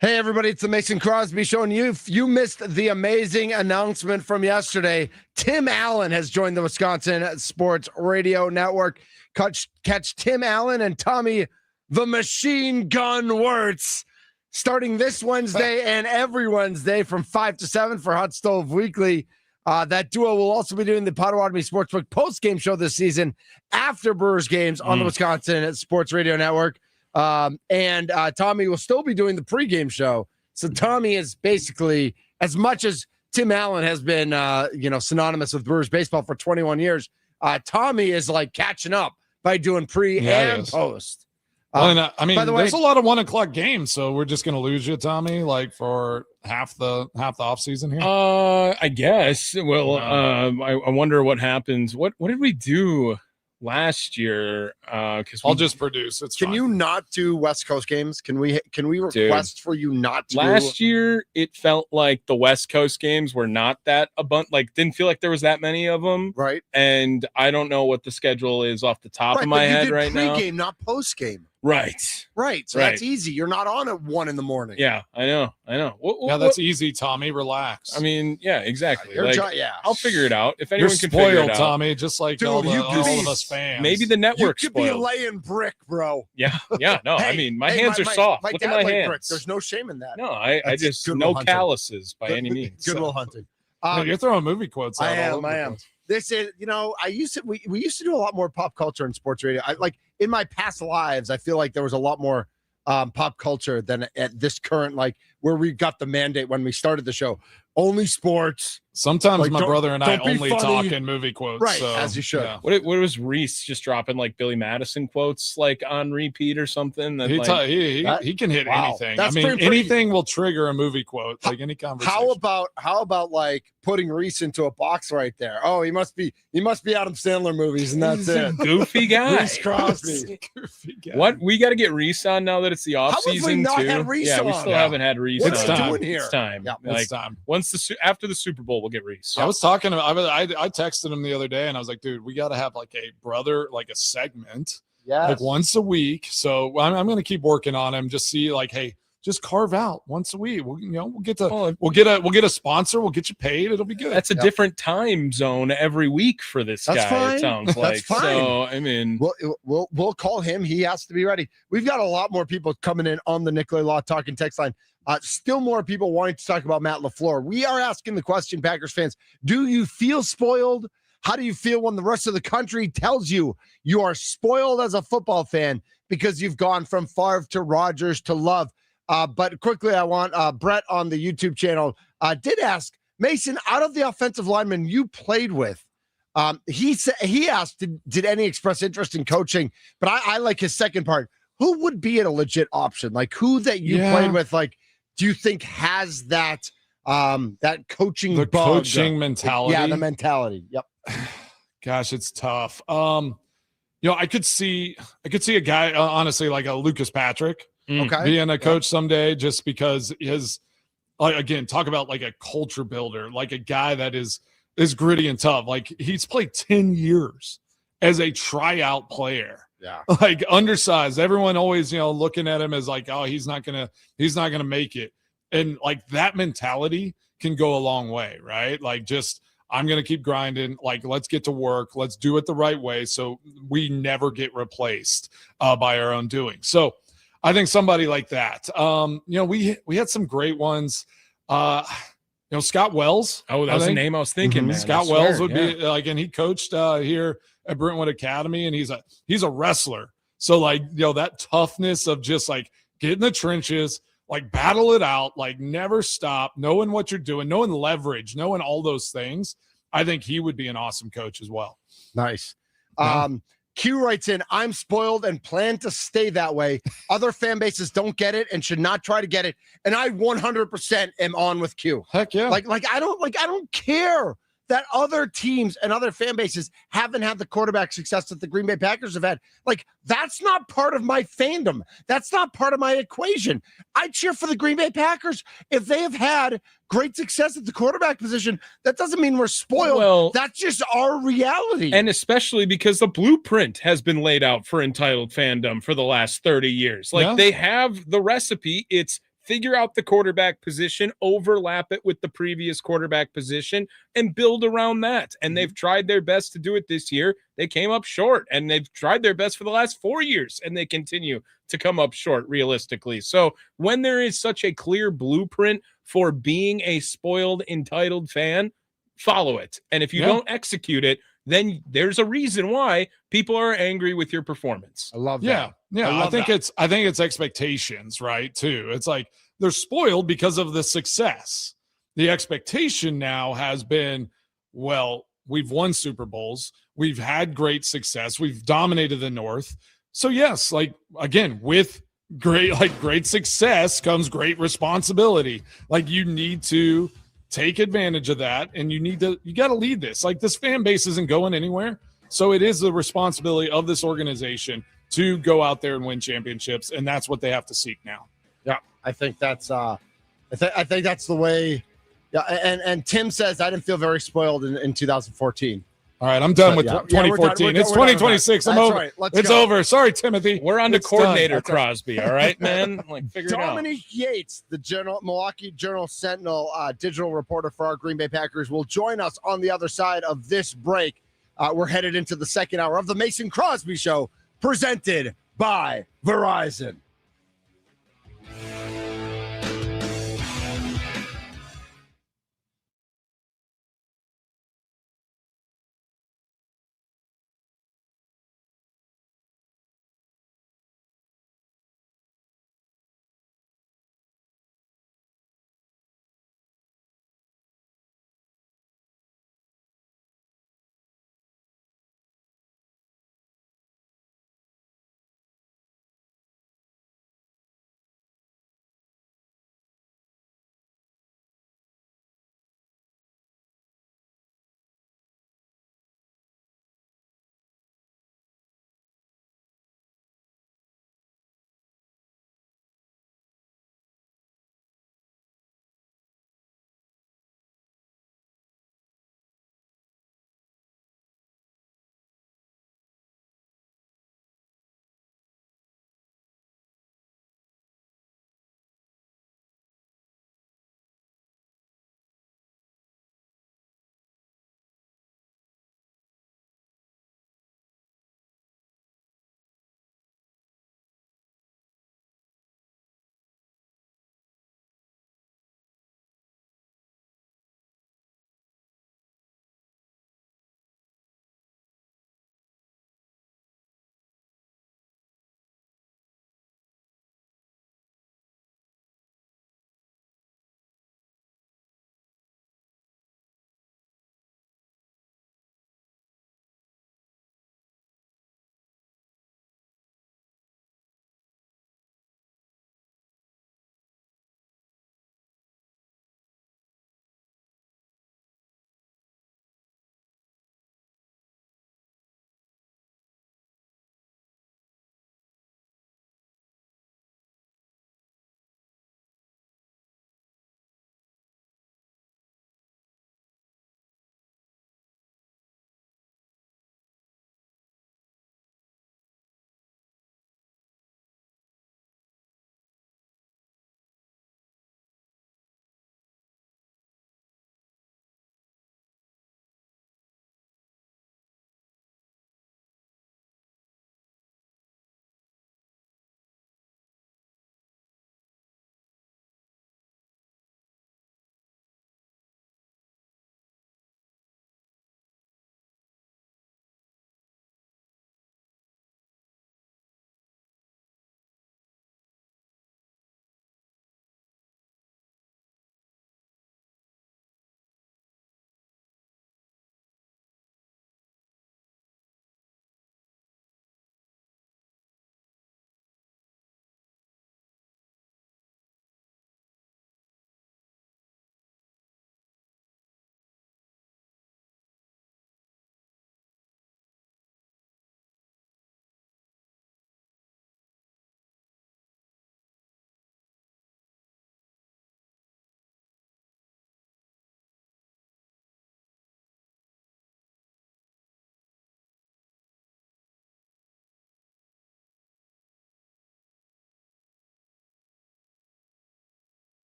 Hey, everybody, it's the Mason Crosby Show, and you missed the amazing announcement from yesterday. Tim Allen has joined the Wisconsin Sports Radio Network. Catch Tim Allen and Tommy the Machine Gun Wirtz starting this Wednesday and every Wednesday from 5 to 7 for Hot Stove Weekly. That duo will also be doing the Potawatomi Sportsbook post-game show this season after Brewers games on the Wisconsin Sports Radio Network. And Tommy will still be doing the pregame show. So Tommy is basically, as much as Tim Allen has been, synonymous with Brewers baseball for 21 years, Tommy is like catching up by doing pre and post. Well, I mean, by the way, there's a lot of 1 o'clock games, so we're just going to lose you, Tommy, like for half the off season here. I guess. Well, I wonder what happens. What did we do last year? Because I'll just produce. It's can fine. you not do West Coast games? Can we request for you not to? Last year it felt like the West Coast games were not that abundant. Like, didn't feel like there was that many of them. Right. And I don't know what the schedule is off the top of my head right now. Pre-game, not post-game. Right. So that's easy. You're not on at 1 a.m. Yeah, I know. That's easy, Tommy. Relax. I mean, yeah, exactly. Yeah, I'll figure it out. If You're anyone can figure spoiled, it out. Tommy, just like all of us fans. Maybe the network you could spoiled. be laying brick, bro. Yeah. No, I mean, my hands are soft. Look at dad my laid hands. brick. There's no shame in that. No, I just Goodwill no Hunting. calluses by any means. Goodwill Hunting. No, you're throwing movie quotes out. I all over the am. place. This is, we used to do a lot more pop culture in sports radio. In my past lives, I feel like there was a lot more pop culture than at this current, where we got the mandate when we started the show. Only sports. Sometimes my brother and I don't be only funny. talk in movie quotes. Right, so, as you should. yeah. What was Reese just dropping like Billy Madison quotes like on repeat or something? That, He can hit Wow. anything. That's I mean, pretty- anything will trigger a movie quote, like any conversation. How about like putting Reese into a box right there? Oh, he must be Adam Sandler movies, and that's He's a it. goofy guy. Reese Crosby. Goofy guy. What we got to get Reese on now that it's the off How have we season not too. had Reese yeah, we on? still Yeah. haven't had Reese. What It's are you time. doing here? It's time. Yeah, like It's time. once after the Super Bowl, we'll get Reese. I was talking to I texted him the other day and I was like, dude, we got to have like a brother, like a segment, like once a week. So I'm going to keep working on him. Just see like, hey, just carve out once a week. We'll get a sponsor. We'll get you paid. It'll be good. That's a different time zone every week for this That's guy. fine. It sounds That's like. fine. So I mean, We'll call him. He has to be ready. We've got a lot more people coming in on the Nicolay Law Talking text line. Still more people wanting to talk about Matt LaFleur. We are asking the question, Packers fans, do you feel spoiled? How do you feel when the rest of the country tells you you are spoiled as a football fan because you've gone from Favre to Rodgers to Love? But quickly, I want Brett on the YouTube channel did ask, Mason, out of the offensive linemen you played with, he asked, did any express interest in coaching? But I like his second part. Who would be a legit option? Like who that you played with, like, do you think has that coaching the bug? coaching mentality? Yeah, the mentality. Yep. Gosh, it's tough. I could see a guy, honestly, like a Lucas Patrick, Okay. being a coach someday, just because his, again, talk about like a culture builder, like a guy that is gritty and tough. Like he's played 10 years as a tryout player. Yeah. Like undersized. Everyone always, looking at him as like, oh, he's not gonna make it. And like that mentality can go a long way, right? Like just I'm gonna keep grinding. Like let's get to work. Let's do it the right way so we never get replaced by our own doing. So I think somebody like that. We had some great ones. Scott Wells. oh, that was the name I was thinking. Man, Scott I swear, Wells would be like, and he coached here at Brentwood Academy, and he's a wrestler. So like, that toughness of just like get in the trenches, like battle it out, like never stop, knowing what you're doing, knowing leverage, knowing all those things. I think he would be an awesome coach as well. Nice. Yeah. Q writes in, I'm spoiled and plan to stay that way. Other fan bases don't get it and should not try to get it. And I 100% am on with Q. Heck yeah. I don't care that other teams and other fan bases haven't had the quarterback success that the Green Bay Packers have had. Like, that's not part of my fandom. That's not part of my equation. I cheer for the Green Bay Packers. If they have had great success at the quarterback position, that doesn't mean we're spoiled. Well, that's just our reality. And especially because the blueprint has been laid out for entitled fandom for the last 30 years. Like they have the recipe. It's figure out the quarterback position, overlap it with the previous quarterback position, and build around that. And they've tried their best to do it this year. They came up short, and they've tried their best for the last 4 years, and they continue to come up short realistically. So when there is such a clear blueprint for being a spoiled, entitled fan, follow it. And if you don't execute it, then there's a reason why people are angry with your performance. I love that. Yeah. I think it's expectations, right? Too. It's like they're spoiled because of the success. The expectation now has been, well, we've won Super Bowls, we've had great success, we've dominated the North. So yes, like again, with great success comes great responsibility. Like you need to take advantage of that, and you got to lead this. Like this fan base isn't going anywhere. So it is the responsibility of this organization to go out there and win championships, and that's what they have to seek now. Yeah, I think that's I think that's the way. Yeah, and Tim says I didn't feel very spoiled in 2014. All right, I'm done with 2014. It's 2026. I'm over. Right. It's over. Sorry, Timothy. We're on to coordinator Crosby. All right, man. Like figure it out. Dominique Yates, the Milwaukee Journal Sentinel digital reporter for our Green Bay Packers, will join us on the other side of this break. We're headed into the second hour of the Mason Crosby Show, presented by Verizon.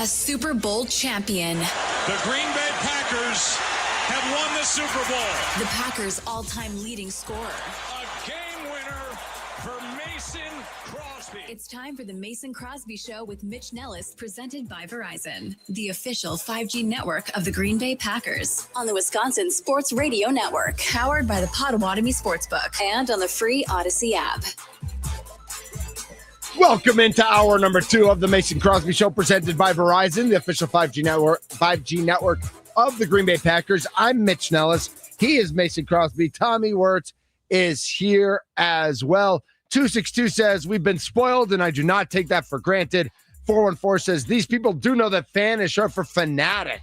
A Super Bowl champion. The Green Bay Packers have won the Super Bowl. The Packers' all-time leading scorer. A game winner for Mason Crosby. It's time for the Mason Crosby Show with Mitch Nellis, presented by Verizon, the official 5G network of the Green Bay Packers, on the Wisconsin Sports Radio Network, powered by the Potawatomi Sportsbook, and on the free Odyssey app. Welcome into hour number 2 of the Mason Crosby Show, presented by Verizon, the official 5G network of the Green Bay Packers. I'm Mitch Nellis. He is Mason Crosby. Tommy Wirtz is here as well. 262 says, we've been spoiled, and I do not take that for granted. 414 says, these people do know that fan is short for fanatic,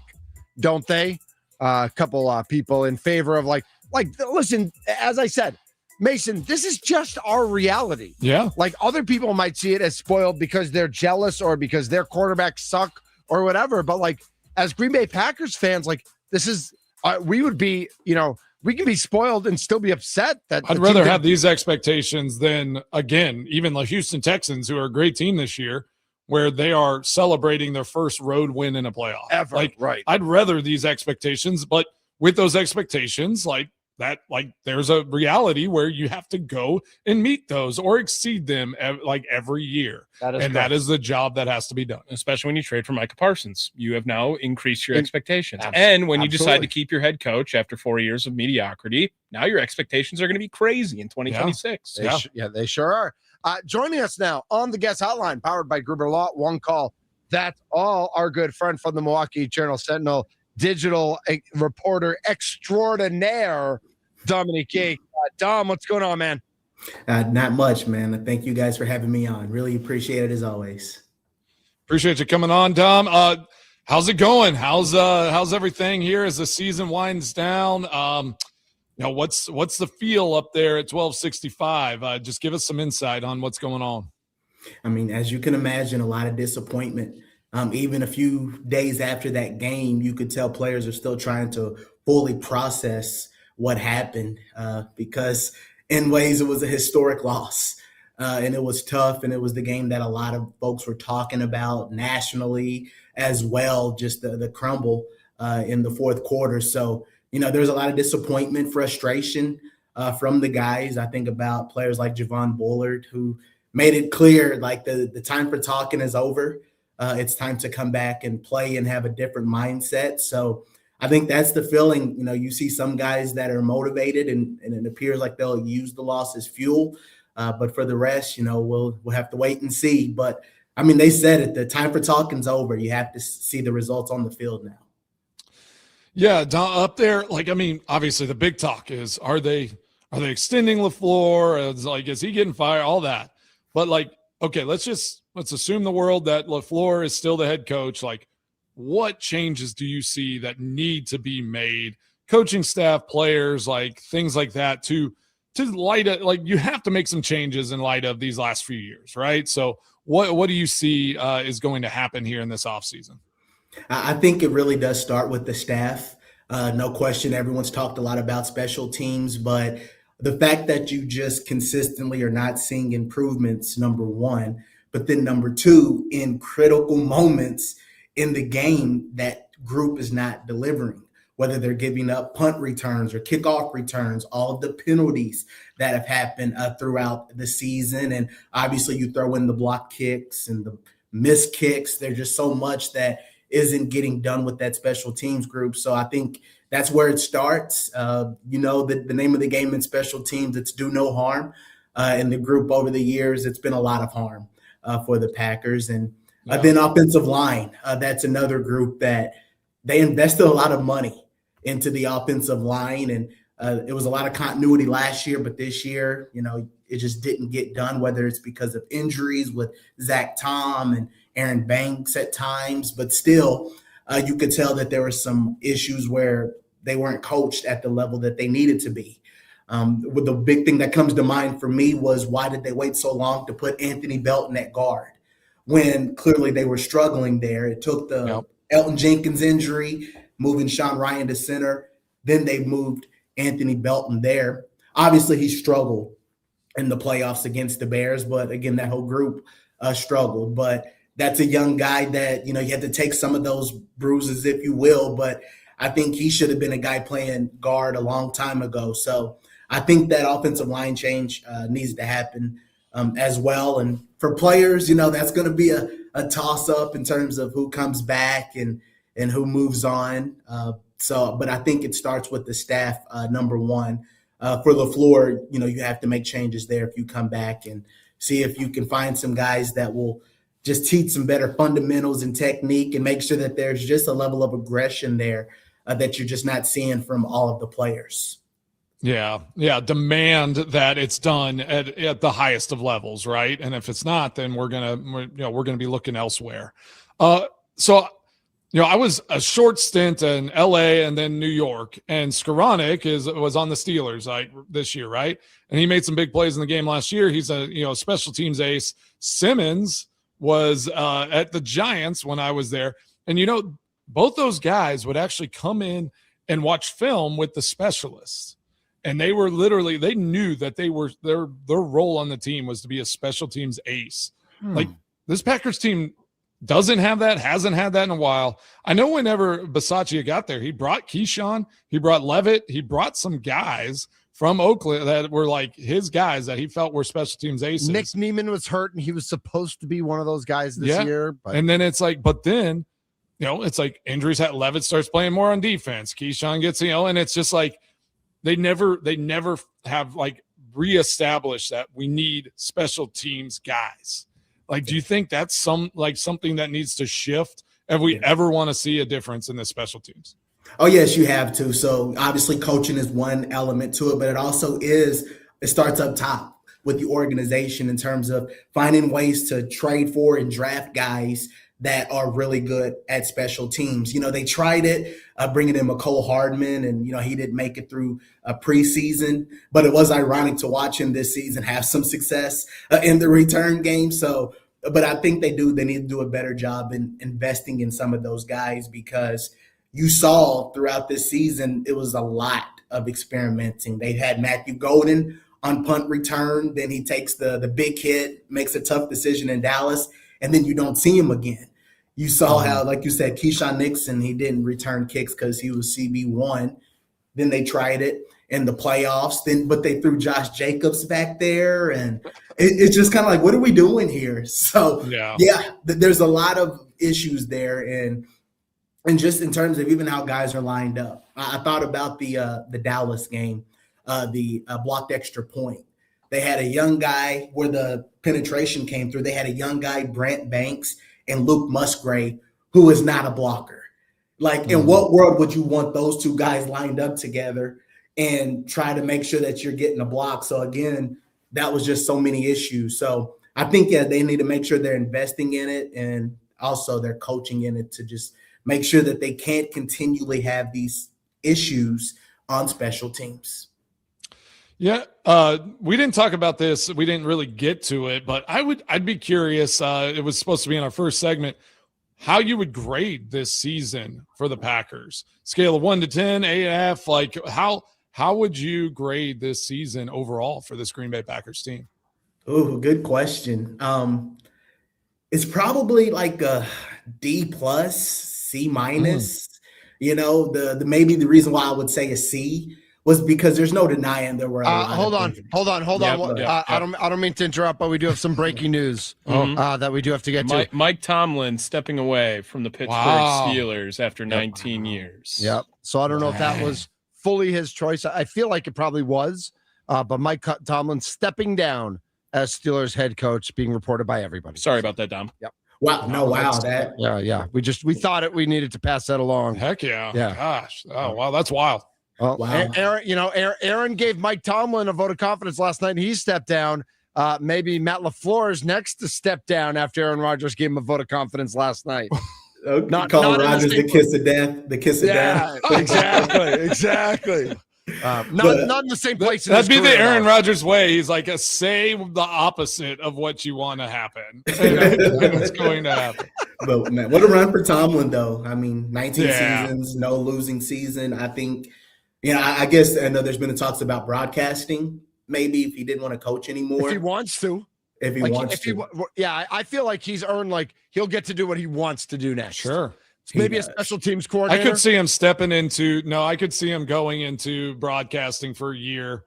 don't they? A couple people in favor of listen, as I said, Mason, this is just our reality. Yeah. Like, other people might see it as spoiled because they're jealous or because their quarterbacks suck or whatever. But like, as Green Bay Packers fans, like, this is, we would be, we can be spoiled and still be upset that I'd rather have these expectations than, again, even the Houston Texans, who are a great team this year, where they are celebrating their first road win in a playoff. Ever. Right. I'd rather these expectations, but with those expectations, there's a reality where you have to go and meet those or exceed them every year. That is the job that has to be done. Especially when you trade for Micah Parsons. You have now increased your expectations. Absolutely. And when you decide to keep your head coach after 4 years of mediocrity, now your expectations are going to be crazy in 2026. They sure are. Joining us now on the guest hotline, powered by Gruber Law, one call. That's all, our good friend from the Milwaukee Journal Sentinel, digital reporter extraordinaire, Dominic Yates. Dom, what's going on, man? Not much, man. Thank you guys for having me on. Really appreciate it as always. Appreciate you coming on, Dom. How's it going? How's everything here as the season winds down? What's the feel up there at 1265? Just give us some insight on what's going on. I mean, as you can imagine, a lot of disappointment. Even a few days after that game, you could tell players are still trying to fully process what happened because in ways it was a historic loss and it was tough, and it was the game that a lot of folks were talking about nationally as well, just the crumble in the fourth quarter. So, there's a lot of disappointment, frustration from the guys. I think about players like Javon Bullard, who made it clear like the time for talking is over. It's time to come back and play and have a different mindset. So I think that's the feeling. You see some guys that are motivated and it appears like they'll use the loss as fuel. But for the rest, we'll have to wait and see. But I mean, they said it, the time for talking's over. You have to see the results on the field now. Yeah, up there, obviously the big talk is, are they extending LaFleur? Is he getting fired? All that. But okay, let's assume the world that LaFleur is still the head coach. What changes do you see that need to be made? Coaching staff, players, things like that to light it. You have to make some changes in light of these last few years, right? So what do you see is going to happen here in this offseason? I think it really does start with the staff. No question. Everyone's talked a lot about special teams, but the fact that you just consistently are not seeing improvements, number one, but then number two, in critical moments in the game, that group is not delivering, whether they're giving up punt returns or kickoff returns, all of the penalties that have happened throughout the season. And obviously you throw in the block kicks and the missed kicks. There's just so much that isn't getting done with that special teams group. So I think that's where it starts. The name of the game in special teams, it's do no harm. In the group over the years, it's been a lot of harm for the Packers. And then offensive line, that's another group that they invested a lot of money into the offensive line. And it was a lot of continuity last year, but this year, it just didn't get done, whether it's because of injuries with Zach Tom and Aaron Banks at times. But still, you could tell that there were some issues where they weren't coached at the level that they needed to be. With the big thing that comes to mind for me was, why did they wait so long to put Anthony Belton at guard when clearly they were struggling there? It took the Elton Jenkins injury, moving Sean Ryan to center. Then they moved Anthony Belton there. Obviously, he struggled in the playoffs against the Bears, but again, that whole group struggled. But that's a young guy that, you had to take some of those bruises, if you will. But I think he should have been a guy playing guard a long time ago. So I think that offensive line change needs to happen as well. And for players, that's going to be a toss-up in terms of who comes back and who moves on. But I think it starts with the staff, number one. For LaFleur, you have to make changes there if you come back and see if you can find some guys that will just teach some better fundamentals and technique and make sure that there's just a level of aggression there that you're just not seeing from all of the players. Yeah. Demand that it's done at the highest of levels, right? And if it's not, then we're gonna be looking elsewhere. I was a short stint in LA and then New York, and Skoranek was on the Steelers this year, right? And he made some big plays in the game last year. He's a special teams ace. Simmons was at the Giants when I was there, and both those guys would actually come in and watch film with the specialists, and they knew that their role on the team was to be a special teams ace. Like, this Packers team doesn't have that, hasn't had that in a while. I know whenever Bisaccia got there, he brought Keyshawn, he brought Levitt, he brought some guys from Oakland that were like his guys that he felt were special teams aces. Nick Neiman was hurt, and he was supposed to be one of those guys this year. But. And then it's like, it's like injuries. Levitt starts playing more on defense. Keyshawn gets, and it's just like they never have reestablished that we need special teams guys. Like, do you think that's something that needs to shift if we ever want to see a difference in the special teams? Oh, yes, you have to. So obviously coaching is one element to it, but it starts up top with the organization in terms of finding ways to trade for and draft guys that are really good at special teams. They tried it, bringing in McCole Hardman, and, he didn't make it through a preseason, but it was ironic to watch him this season have some success in the return game. So, but I think they need to do a better job in investing in some of those guys, because you saw throughout this season, it was a lot of experimenting. They had Matthew Golden on punt return. Then he takes the big hit, makes a tough decision in Dallas, and then you don't see him again. You saw how, like you said, Keyshawn Nixon, he didn't return kicks because he was CB1. Then they tried it in the playoffs, but they threw Josh Jacobs back there, and it's just kind of like, what are we doing here? So, there's a lot of issues there, and just in terms of even how guys are lined up. I thought about the Dallas game, the blocked extra point. They had a young guy where the penetration came through. They had a young guy, Brant Banks, and Luke Musgrave, who is not a blocker. Like, in what world would you want those two guys lined up together and try to make sure that you're getting a block? So, again, that was just so many issues. So I think, they need to make sure they're investing in it, and also they're coaching in it to just make sure that they can't continually have these issues on special teams. Yeah, we didn't talk about this. We didn't really get to it, but I'd be curious. It was supposed to be in our first segment, how you would grade this season for the Packers. Scale of 1 to 10, A/F. Like, how would you grade this season overall for this Green Bay Packers team? Oh, good question. It's probably like a D+, C-. Maybe the reason why I would say a C was because there's no denying there were. Hold on. I don't mean to interrupt, but we do have some breaking news that we do have to get to. Mike Tomlin stepping away from the Pittsburgh Steelers after 19 years. Yep. So I don't know if that was fully his choice. I feel like it probably was, but Mike Tomlin stepping down as Steelers head coach, being reported by everybody. Sorry about that, Dom. Yep. Wow. That. Yeah. We thought we needed to pass that along. Heck yeah. Yeah. Gosh. Oh, wow. That's wild. Well, wow. Aaron gave Mike Tomlin a vote of confidence last night, and he stepped down. Maybe Matt LaFleur is next to step down after Aaron Rodgers gave him a vote of confidence last night. Not Rodgers the kiss of death. The kiss of death. Exactly. Not in the same place. That'd be the Aaron Rodgers way. He's like, say the opposite of what you want to happen, and it's going to happen. But man, what a run for Tomlin, though. I mean, 19 seasons, no losing season. I think, I guess I know there's been talks about broadcasting. Maybe if he didn't want to coach anymore, if he wants to. if he wants to. I feel like he's earned like he'll get to do what he wants to do next. Sure. Maybe a special teams coordinator. I could see him I could see him going into broadcasting for a year,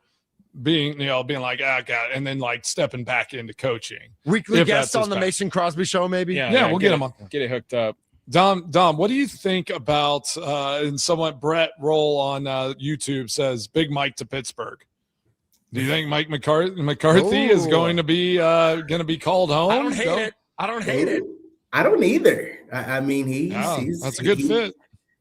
being like, God, and then like stepping back into coaching. Weekly guest on the Mason Crosby show, maybe. Yeah, we'll get him on. Get it hooked up. Dom, what do you think about and somewhat Brett Roll on YouTube says Big Mike to Pittsburgh? Do you think Mike McCarthy is going to be called home? I don't hate it. I don't hate it. I don't either. I mean, he's that's a good fit.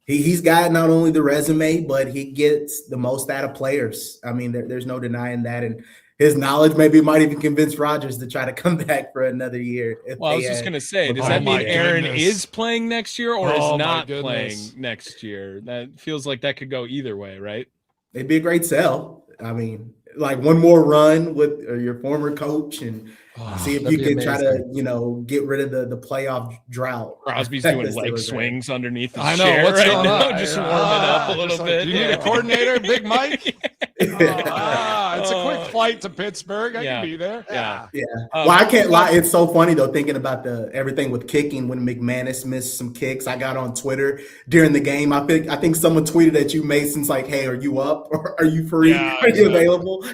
He's got not only the resume, but he gets the most out of players. I mean, there's no denying that. And his knowledge maybe might even convince Rodgers to try to come back for another year. Well, I was just going to say, does that mean Aaron is playing next year or is not playing next year? That feels like that could go either way, right? It'd be a great sell. I mean, like one more run with your former coach and see if you can try to, get rid of the playoff drought. Crosby's doing leg swings underneath the I know chair what's going now, on. just warming up a little bit. Do you need a coordinator, Big Mike? It's a quick flight to Pittsburgh. I can be there. Yeah. Well, I can't lie. It's so funny though, thinking about everything with kicking when McManus missed some kicks. I got on Twitter during the game. I think someone tweeted at you, Mason's like, "Hey, are you up? Or are you free? Are you available?"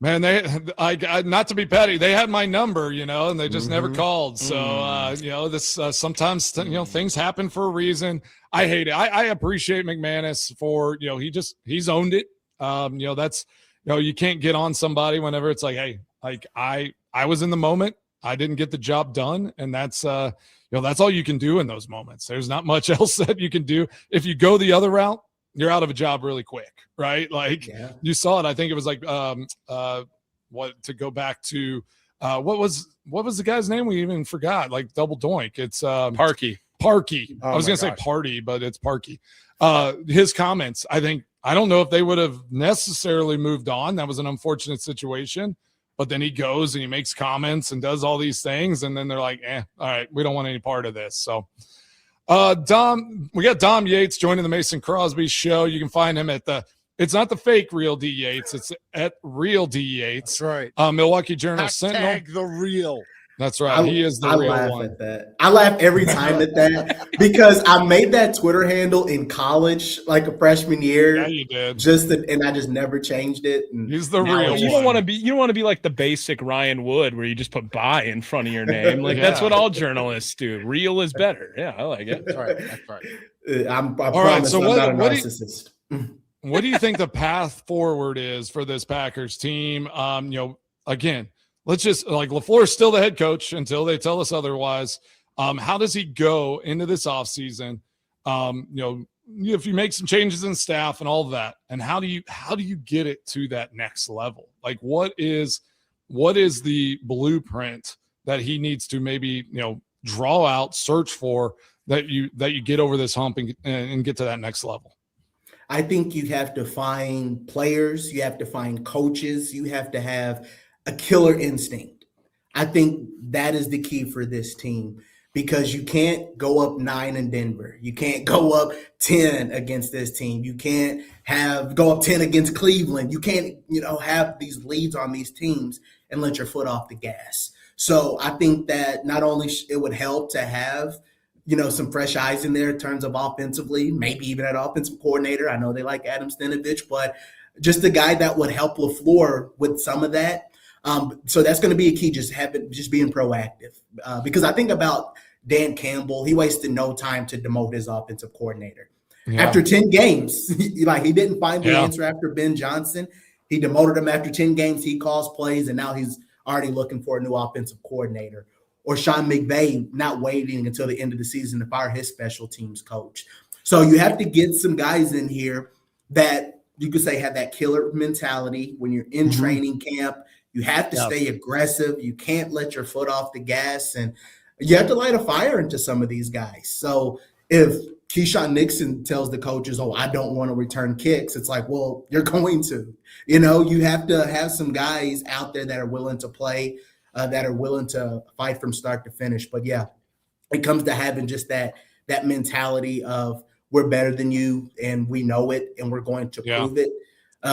Man, I not to be petty, they had my number, and they just never called. So, this sometimes things happen for a reason. I hate it. I appreciate McManus for he's owned it. That's you can't get on somebody whenever it's like, hey, like I was in the moment, I didn't get the job done, and that's that's all you can do in those moments. There's not much else that you can do. If you go the other route, you're out of a job really quick, right? Like you saw it. I think it was like to go back to what was the guy's name? We even forgot. Like double doink. It's Parkey. I was gonna say party, but it's Parkey. His comments. I don't know if they would have necessarily moved on. That was an unfortunate situation. But then he goes and he makes comments and does all these things, and then they're like, all right, we don't want any part of this. So. Dom, we got Dom Yates joining the Mason Crosby show. You can find him at it's not the fake Real D Yates, it's at Real D Yates. That's right. Milwaukee Journal Sentinel. The real. That's right. He is the real laugh one. At that. I laugh every time at that because I made that Twitter handle in college, like a freshman year. Yeah, you did. And I just never changed it. And he's the real one. You don't want to be like the basic Ryan Wood where you just put "by" in front of your name. Like that's what all journalists do. Real is better. Yeah, I like it. That's right. All right. So I'm not a narcissist. What do you think the path forward is for this Packers team? Again, let's just LaFleur is still the head coach until they tell us otherwise. How does he go into this offseason? If you make some changes in staff and all of that, and how do you get it to that next level? Like what is the blueprint that he needs to maybe draw out, search for that you get over this hump and get to that next level? I think you have to find players, you have to find coaches, you have to have a killer instinct. I think that is the key for this team because you can't go up 9 in Denver. You can't go up 10 against this team. You can't go up 10 against Cleveland. You can't, have these leads on these teams and let your foot off the gas. So I think that not only it would help to have, some fresh eyes in there in terms of offensively, maybe even an offensive coordinator. I know they like Adam Stenavich, but just a guy that would help LaFleur with some of that. So that's going to be a key, just being proactive. Because I think about Dan Campbell, he wasted no time to demote his offensive coordinator. Yeah. After 10 games, he didn't find the answer after Ben Johnson. He demoted him after 10 games. He calls plays, and now he's already looking for a new offensive coordinator. Or Sean McVay not waiting until the end of the season to fire his special teams coach. So you have to get some guys in here that you could say have that killer mentality when you're in training camp. You have to stay aggressive. You can't let your foot off the gas, and you have to light a fire into some of these guys. So if Keyshawn Nixon tells the coaches, I don't want to return kicks, it's like, well, you're going to. You have to have some guys out there that are willing to play, that are willing to fight from start to finish. But, yeah, it comes to having just that mentality of we're better than you and we know it and we're going to prove it.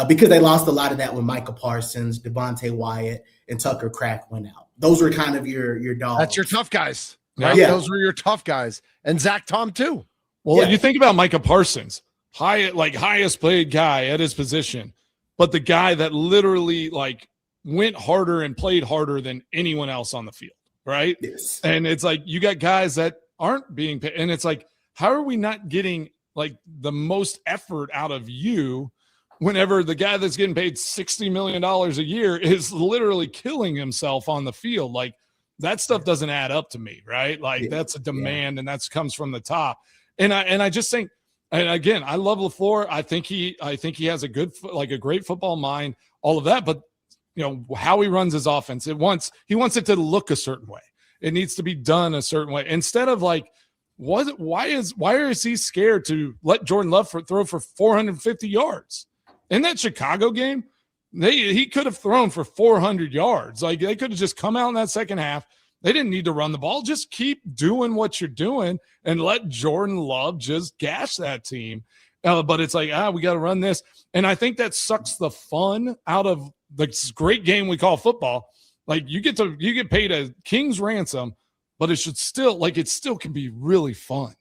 because they lost a lot of that when Micah Parsons, Devontae Wyatt, and Tucker Craft went out. Those were kind of your dogs. That's your tough guys. Right? Yeah. Those were your tough guys. And Zach Tom, too. Well, you think about Micah Parsons, highest paid guy at his position, but the guy that literally went harder and played harder than anyone else on the field, right? Yes. And it's like you got guys that aren't being paid, and it's like, how are we not getting the most effort out of you whenever the guy that's getting paid $60 million a year is literally killing himself on the field? That stuff doesn't add up to me, right? That's a demand, and that comes from the top. And I just think, and again, I love LaFleur. I think he has a great football mind, all of that. But how he runs his offense, he wants it to look a certain way. It needs to be done a certain way. Instead of why is he scared to let Jordan Love throw for 450 yards? In that Chicago game, he could have thrown for 400 yards. They could have just come out in that second half. They didn't need to run the ball. Just keep doing what you're doing and let Jordan Love just gash that team. But it's we got to run this. And I think that sucks the fun out of this great game we call football. You get paid a king's ransom, but it should still it still can be really fun.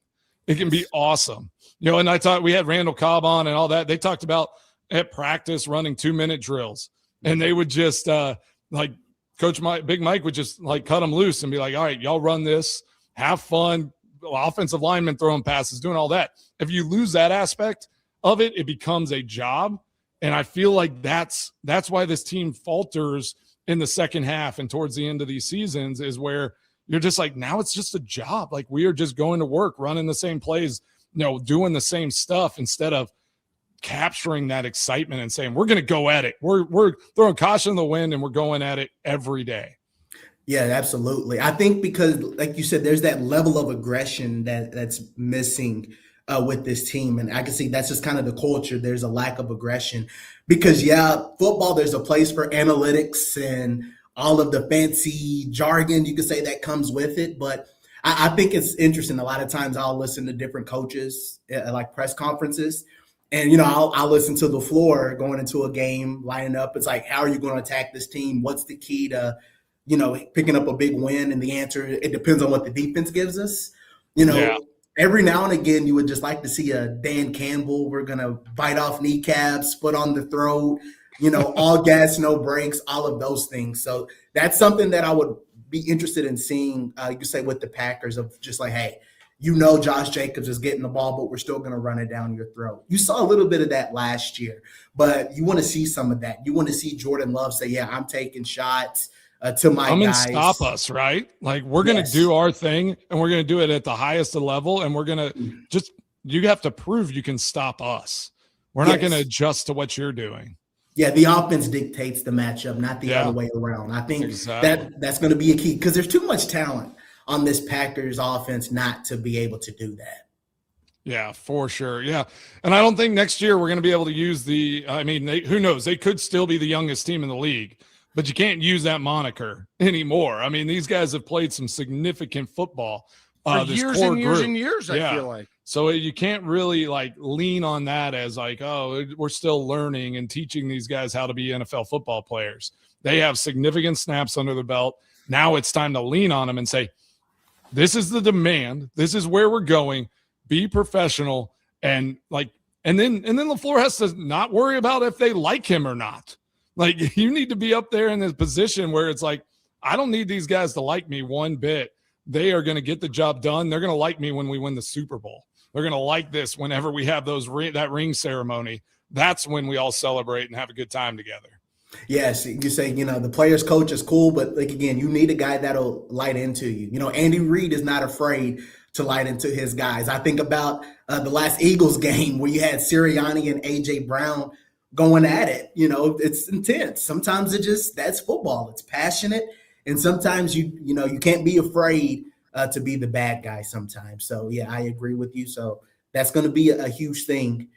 It can be awesome. And I thought we had Randall Cobb on and all that. They talked about at practice running 2-minute drills, and they would just Big Mike would just cut them loose and be like, all right, y'all run this, have fun, offensive linemen throwing passes, doing all that. If you lose that aspect of it, it becomes a job. And I feel like that's why this team falters in the second half and towards the end of these seasons, is where you're just now it's just a job. We are just going to work, running the same plays, doing the same stuff, instead of capturing that excitement and saying, we're going to go at it. We're throwing caution in the wind, and we're going at it every day. Yeah, absolutely. I think because, like you said, there's that level of aggression that's missing with this team. And I can see that's just kind of the culture. There's a lack of aggression because, football, there's a place for analytics and all of the fancy jargon, you could say, that comes with it. But I think it's interesting. A lot of times I'll listen to different coaches at press conferences. And, I'll listen to LaFleur going into a game, lining up. It's how are you going to attack this team? What's the key to, picking up a big win? And the answer, it depends on what the defense gives us. Every now and again, you would just like to see a Dan Campbell. We're going to bite off kneecaps, foot on the throat, all gas, no brakes, all of those things. So that's something that I would be interested in seeing, you could say, with the Packers, of just hey, Josh Jacobs is getting the ball, but we're still going to run it down your throat. You saw a little bit of that last year, but you want to see some of that. You want to see Jordan Love say, yeah, I'm taking shots to my guys. And stop us, right? We're going to do our thing, and we're going to do it at the highest level, and we're going to you have to prove you can stop us. We're not going to adjust to what you're doing. Yeah, the offense dictates the matchup, not the other way around. I think that's going to be a key, because there's too much talent on this Packers offense not to be able to do that. Yeah, for sure. Yeah. And I don't think next year we're going to be able to use who knows? They could still be the youngest team in the league, but you can't use that moniker anymore. These guys have played some significant football. For years and years and years, I feel like. So you can't really lean on that as we're still learning and teaching these guys how to be NFL football players. They have significant snaps under the belt. Now it's time to lean on them and say, this is the demand. This is where we're going. Be professional, and then LaFleur has to not worry about if they like him or not. You need to be up there in this position where it's I don't need these guys to like me one bit. They are going to get the job done. They're going to like me when we win the Super Bowl. They're going to like this whenever we have that ring ceremony. That's when we all celebrate and have a good time together. Yes, you say, the player's coach is cool, but again, you need a guy that'll light into you. Andy Reid is not afraid to light into his guys. I think about the last Eagles game where you had Sirianni and A.J. Brown going at it. It's intense. Sometimes that's football. It's passionate. And sometimes you can't be afraid to be the bad guy sometimes. So, yeah, I agree with you. So that's going to be a huge thing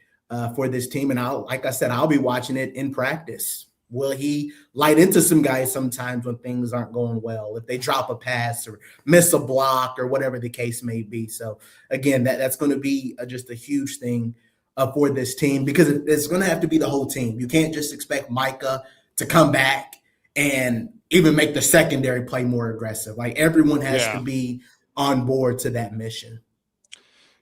for this team. And like I said, I'll be watching it in practice. Will he light into some guys sometimes when things aren't going well, if they drop a pass or miss a block or whatever the case may be? So, again, that's going to be just a huge thing for this team, because it's going to have to be the whole team. You can't just expect Micah to come back and even make the secondary play more aggressive. Like, everyone has to be on board to that mission.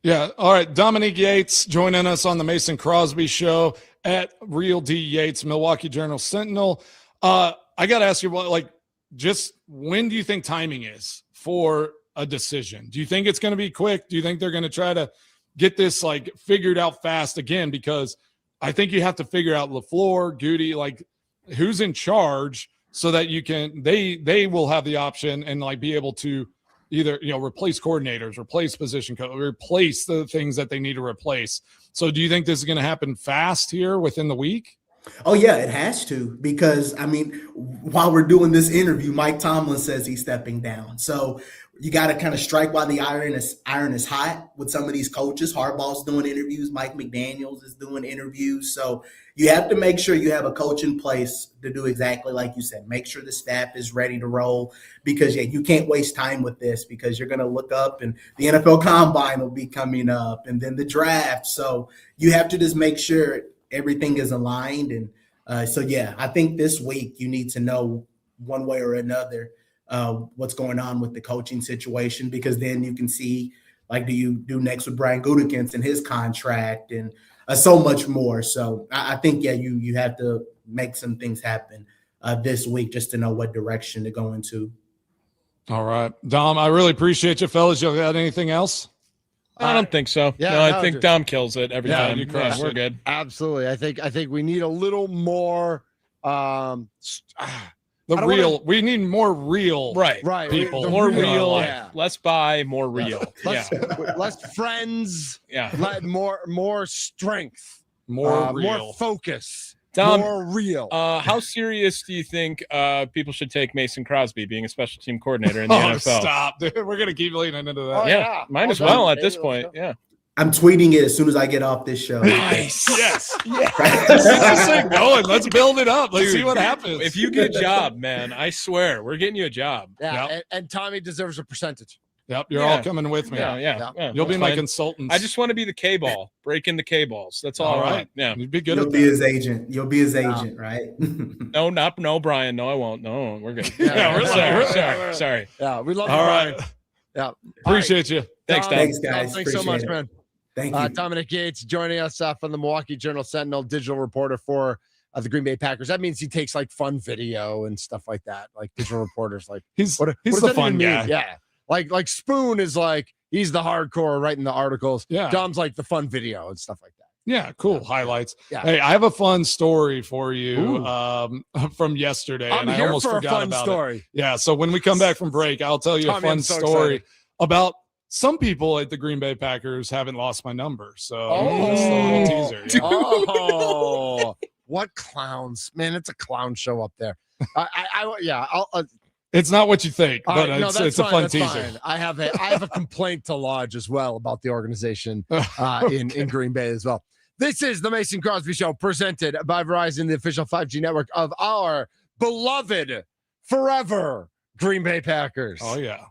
Yeah. All right. Dominique Yates joining us on the Mason Crosby Show at Real D Yates, Milwaukee Journal Sentinel. I got to ask you, just when do you think timing is for a decision? Do you think it's going to be quick? Do you think they're going to try to get this figured out fast again? Because I think you have to figure out LaFleur, Goody, who's in charge, so that you can they will have the option and be able to either replace coordinators, replace position coach, replace the things that they need to replace. So do you think this is going to happen fast here within the week? Oh, yeah, it has to, because, while we're doing this interview, Mike Tomlin says he's stepping down. So you got to kind of strike while the iron is hot with some of these coaches. Harbaugh's doing interviews. Mike McDaniels is doing interviews. So you have to make sure you have a coach in place to do exactly like you said. Make sure the staff is ready to roll, because, you can't waste time with this, because you're going to look up and the NFL Combine will be coming up and then the draft. So you have to just make sure everything is aligned. And I think this week you need to know one way or another what's going on with the coaching situation, because then you can see, do you do next with Brian Gutekunst and his contract and so much more. So I think, you have to make some things happen this week just to know what direction to go into. All right. Dom, I really appreciate you, fellas. You got anything else? I don't think so. Yeah, no, I think Dom kills it every time. You crushed we're it. good. Absolutely. I think we need a little more we need more real people. More real, yeah. less buy, more real. Less friends. Yeah. More strength. More real. More focus. Dom, more real. How serious do you think people should take Mason Crosby being a special team coordinator in the NFL? Stop, dude. We're gonna keep leaning into that. Yeah, might as well at this point. Yeah. I'm tweeting it as soon as I get off this show. Nice. Yes. Let's get this thing going. Let's build it up. Let's see what happens. If you get a job, man, I swear we're getting you a job. Yeah, Yep. and Tommy deserves a percentage. Yep, you're all coming with me. Yeah. You'll be my consultant. I just want to be the K-ball, breaking the K-balls. That's all I want. Yeah, you'd be good. You'll be his agent. You'll be his agent, right? No, Brian. No, I won't. No, we're good. We're sorry. Yeah, we love you, all Brian. right. Yeah, Appreciate you. Thanks, Dom. Thanks, guys. Thanks so much, man. Thank you. Dominic Yates joining us from the Milwaukee Journal Sentinel, digital reporter for the Green Bay Packers. That means he takes fun video and stuff like that. Digital reporters, he's what the fun guy. Yeah, like Spoon is he's the hardcore writing the articles. Yeah, Dom's the fun video and stuff like that. Yeah, cool highlights. Yeah. Hey, I have a fun story for you from yesterday, I'm and I here almost for forgot a fun about story. it. Yeah, so when we come back from break, I'll tell you Tommy, a fun I'm so story excited. about some people at the Green Bay Packers haven't lost my number. So just a Oh. little teaser. Yeah. Oh, what clowns, man! It's a clown show up there. It's not what you think, All but right, no, it's that's a fine, fun that's teaser. fine. I have a complaint to lodge as well about the organization in Green Bay as well. This is the Mason Crosby Show, presented by Verizon, the official 5G network of our beloved, forever Green Bay Packers. Oh yeah.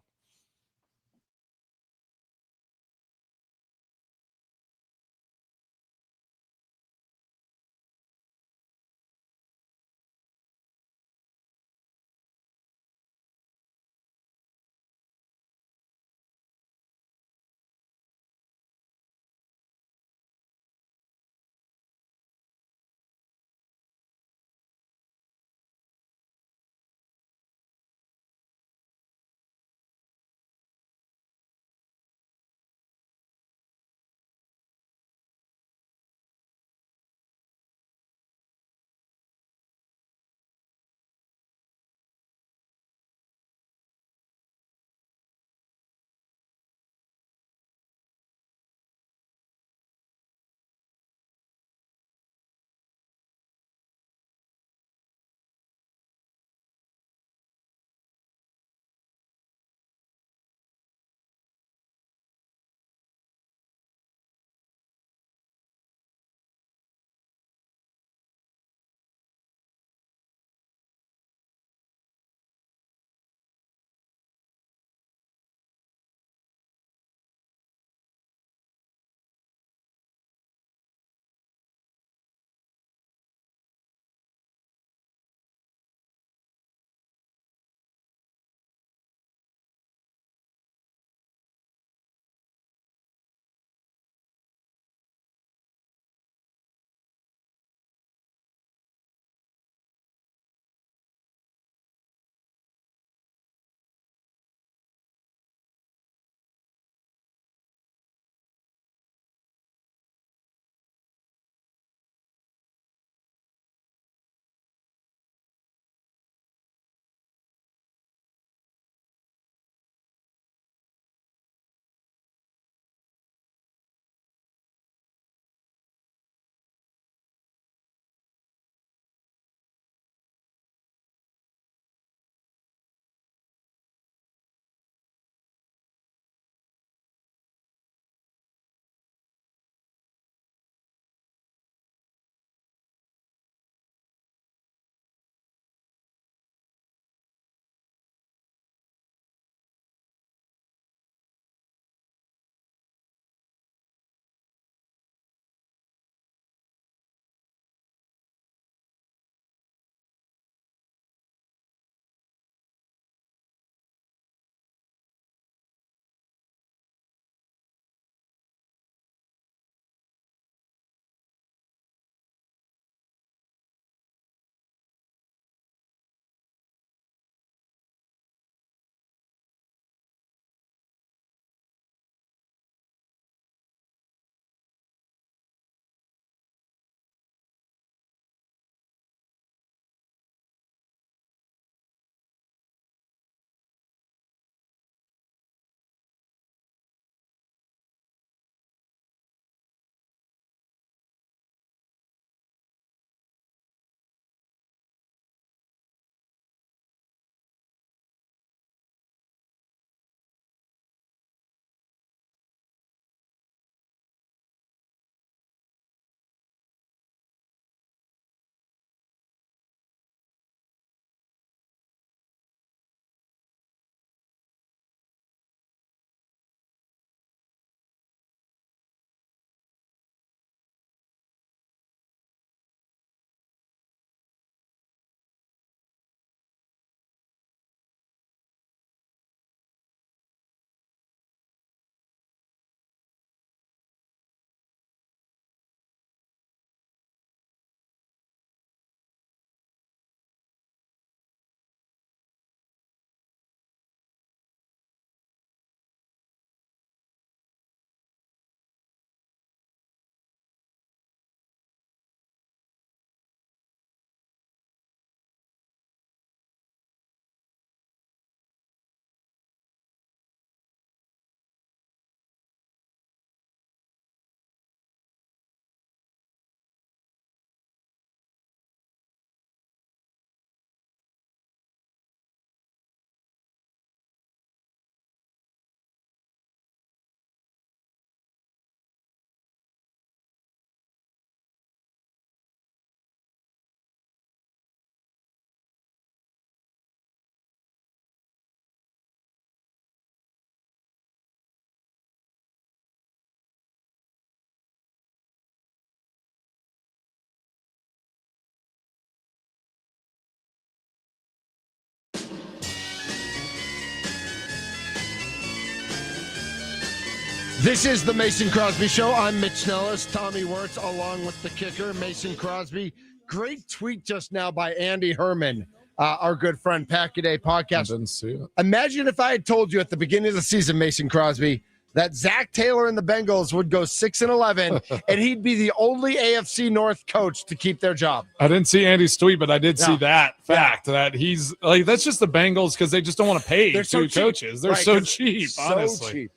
This is the Mason Crosby Show. I'm Mitch Nellis, Tommy Wirtz, along with the kicker, Mason Crosby. Great tweet just now by Andy Herman, our good friend, Pack a Day Podcast. I didn't see it. Imagine if I had told you at the beginning of the season, Mason Crosby, that Zach Taylor and the Bengals would go 6-11, and he'd be the only AFC North coach to keep their job. I didn't see Andy's tweet, but I did see that fact that he's like, that's just the Bengals because they just don't want to pay two coaches. They're so cheap, honestly. So cheap.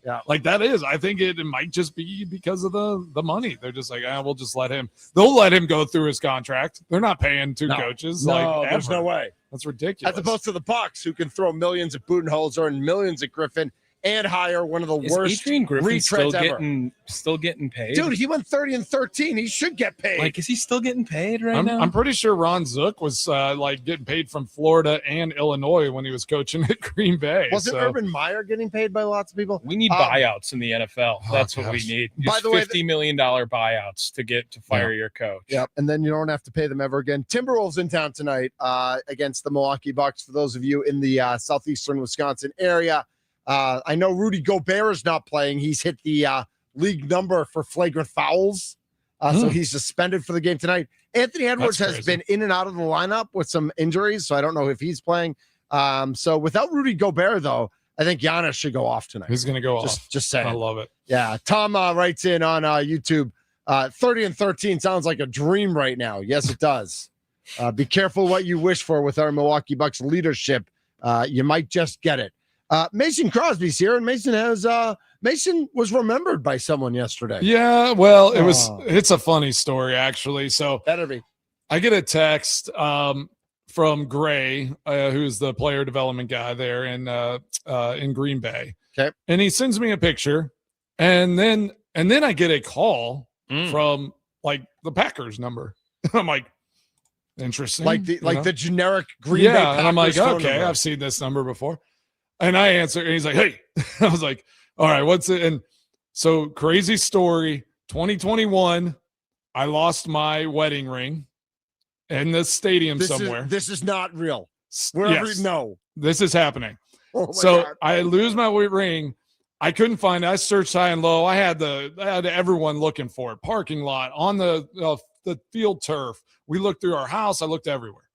Yeah, like that is. I think it might just be because of the money. They're just like, we'll just let him. They'll let him go through his contract. They're not paying two coaches. No, there's no way. That's ridiculous. As opposed to the Bucs, who can throw millions at Budenholzer and millions at Griffin and hire one of the worst Adrian Griffin retreads still getting paid? Dude, he went 30-13. He should get paid. Like, is he still getting paid now? I'm pretty sure Ron Zook was getting paid from Florida and Illinois when he was coaching at Green Bay. Wasn't Urban Meyer getting paid by lots of people? We need buyouts in the NFL. That's what we need. By the way, $50 million buyouts to fire your coach. Yep, and then you don't have to pay them ever again. Timberwolves in town tonight against the Milwaukee Bucks. For those of you in the southeastern Wisconsin area, I know Rudy Gobert is not playing. He's hit the league number for flagrant fouls. So he's suspended for the game tonight. Anthony Edwards has been in and out of the lineup with some injuries, so I don't know if he's playing. So without Rudy Gobert, though, I think Giannis should go off tonight. He's going to go off. Just saying. I love it. Yeah. Tom writes in on YouTube, 30-13 sounds like a dream right now. Yes, it does. Be careful what you wish for with our Milwaukee Bucks leadership. You might just get it. Mason Crosby's here, and Mason was remembered by someone yesterday. Yeah, well, it's a funny story, actually. So better be. I get a text from Gray, who's the player development guy there in Green Bay. Okay. And he sends me a picture, and then I get a call from like the Packers number. I'm like, interesting. Like the generic Green Bay Packers. And I'm like, okay, number. I've seen this number before. And I answer, and he's like, hey. I was like, all right, what's it? And so, crazy story, 2021, I lost my wedding ring in the stadium somewhere. This is not real. No. This is happening. Oh God. I lose my ring. I couldn't find it. I searched high and low. I had everyone looking for it. Parking lot, on the field turf. We looked through our house. I looked everywhere.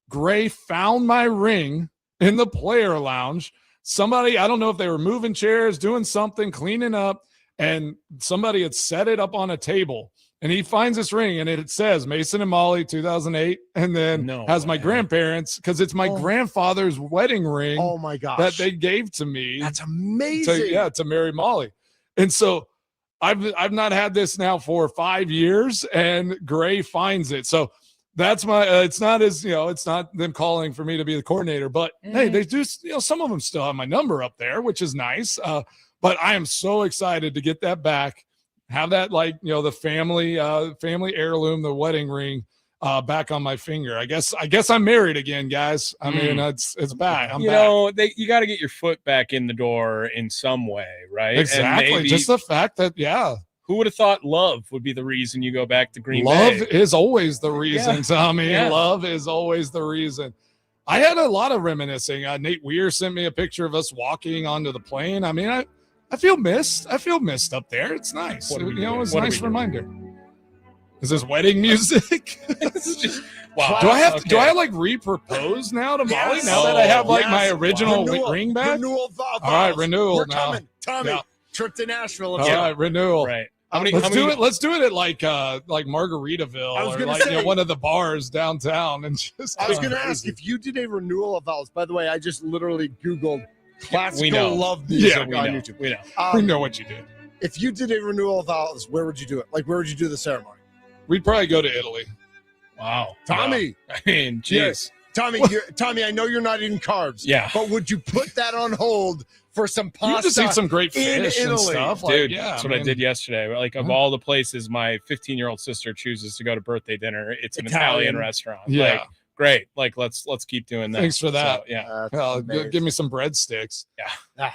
Gray found my ring in the player lounge. Somebody, I don't know if they were moving chairs, doing something, cleaning up, and somebody had set it up on a table. And he finds this ring, and it says Mason and Molly 2008, and then my grandparents, because it's my grandfather's wedding ring. Oh my gosh, that they gave to me. That's amazing. To marry Molly. And so I've not had this now for 5 years, and Gray finds it. So that's my it's not them calling for me to be the coordinator, but hey, they do, some of them still have my number up there, which is nice. But I am so excited to get that back, have that, the family heirloom, the wedding ring back on my finger. I guess I'm married again, guys. I mean, it's back. I'm back. You got to get your foot back in the door in some way, right? Exactly. And just the fact that, who would have thought love would be the reason you go back to Green Bay? Love is always the reason, Tommy. Yeah. Love is always the reason. I had a lot of reminiscing. Nate Weir sent me a picture of us walking onto the plane. I mean, I feel missed. I feel missed up there. It's nice. It's a nice reminder. Is this wedding music? Wow. Do I re-propose now to Molly now that I have my original ring back? Renewal vows. All right, renewal. We're now. coming. Tommy, trip to Nashville. All right, renewal. Right. Let's do it at like Margaritaville or one of the bars downtown and just. I was going to ask if you did a renewal of vows. By the way, I just literally Googled classical love music on YouTube. We know. We know what you did. If you did a renewal of vows, where would you do it? Like, where would you do the ceremony? We'd probably go to Italy. Wow, Tommy. Wow. I mean, jeez. Tommy, Tommy, I know you're not eating carbs. Yeah. But would you put that on hold for some pasta? You just eat some great fish and stuff. Dude, that's what I did yesterday. Like, of all the places my 15-year-old sister chooses to go to birthday dinner, it's an Italian restaurant. Yeah. Like, great. Like, let's keep doing that. Thanks for that. So, give me some breadsticks. Yeah.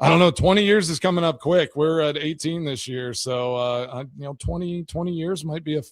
I don't know. 20 years is coming up quick. We're at 18 this year. So, 20 years might be a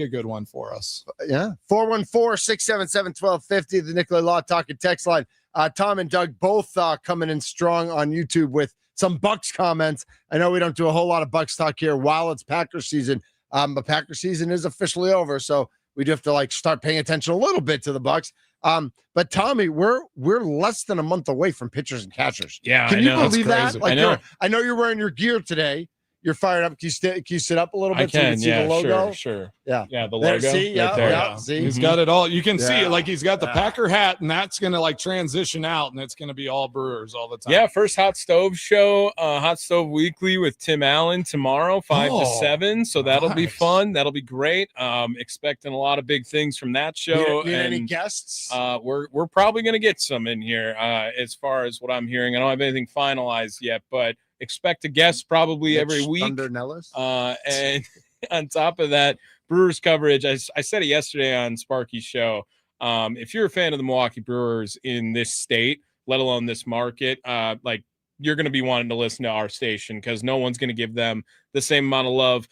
good one for us. Yeah. 414-677-1250, the Nicolay Law Talk and text line. Tom and Doug both coming in strong on YouTube with some Bucks comments. I know we don't do a whole lot of Bucks talk here while it's Packers season, but Packers season is officially over, so we do have to start paying attention a little bit to the Bucks. But Tommy, we're less than a month away from pitchers and catchers. Yeah, can you believe that? I know. I know you're wearing your gear today. You're fired up. Can you sit up a little bit so you can see the logo? Sure. Yeah. The logo. See, right there. Yeah. See? He's got it all. You can see it. Like he's got the Packer hat, and that's going to transition out, and it's going to be all Brewers all the time. Yeah, first Hot Stove show, Hot Stove Weekly with Tim Allen tomorrow, 5 to 7. So that'll be fun. That'll be great. Expecting a lot of big things from that show. Need any guests? We're probably going to get some in here as far as what I'm hearing. I don't have anything finalized yet, but expect a guest probably every week. Thunder Nellis. And on top of that, Brewers coverage. I said it yesterday on Sparky's show. If you're a fan of the Milwaukee Brewers in this state, let alone this market, you're going to be wanting to listen to our station because no one's going to give them the same amount of love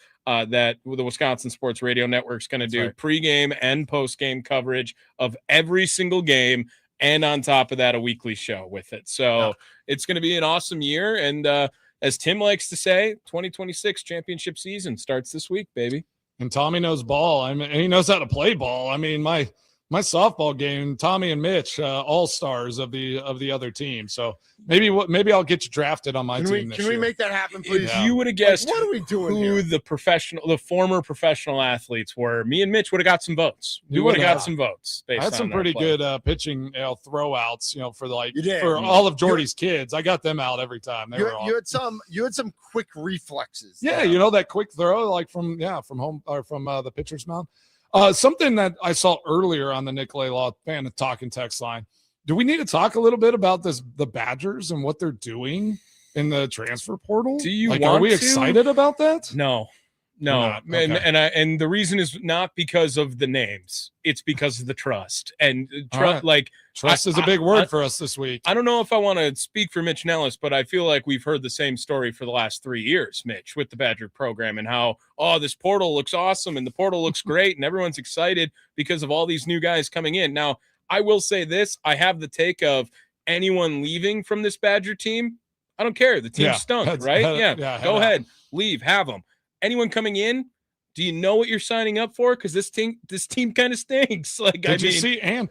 that the Wisconsin Sports Radio Network is going to do. Right. Pregame and postgame coverage of every single game. And on top of that, a weekly show with it. So it's going to be an awesome year. And as Tim likes to say, 2026 championship season starts this week, baby. And Tommy knows ball. I mean, he knows how to play ball. I mean, my softball game, Tommy and Mitch, all-stars of the other team. So maybe I'll get you drafted on my team this year. Can we make that happen, please? If you would have guessed what are we doing who here? the former professional athletes were, me and Mitch would have got some votes. We would have got some votes. I had some pretty good pitching throwouts, for for all of Jordy's kids. I got them out every time. You had some quick reflexes. Yeah, that quick throw from home or from the pitcher's mound. Something that I saw earlier on the Nicolay Law fan talking text line. Do we need to talk a little bit about the Badgers and what they're doing in the transfer portal? Do you are we excited about that? No. Okay. And the reason is not because of the names. It's because of the trust. And trust is a big word for us this week. I don't know if I want to speak for Mitch Nellis, but I feel like we've heard the same story for the last 3 years, Mitch, with the Badger program and how, this portal looks awesome and the portal looks great and everyone's excited because of all these new guys coming in. Now, I will say this. I have the take of anyone leaving from this Badger team. I don't care. The team stunk, right? Go ahead. Leave. Have them. Anyone coming in, do you know what you're signing up for? Because this team kind of stinks. Did you see? And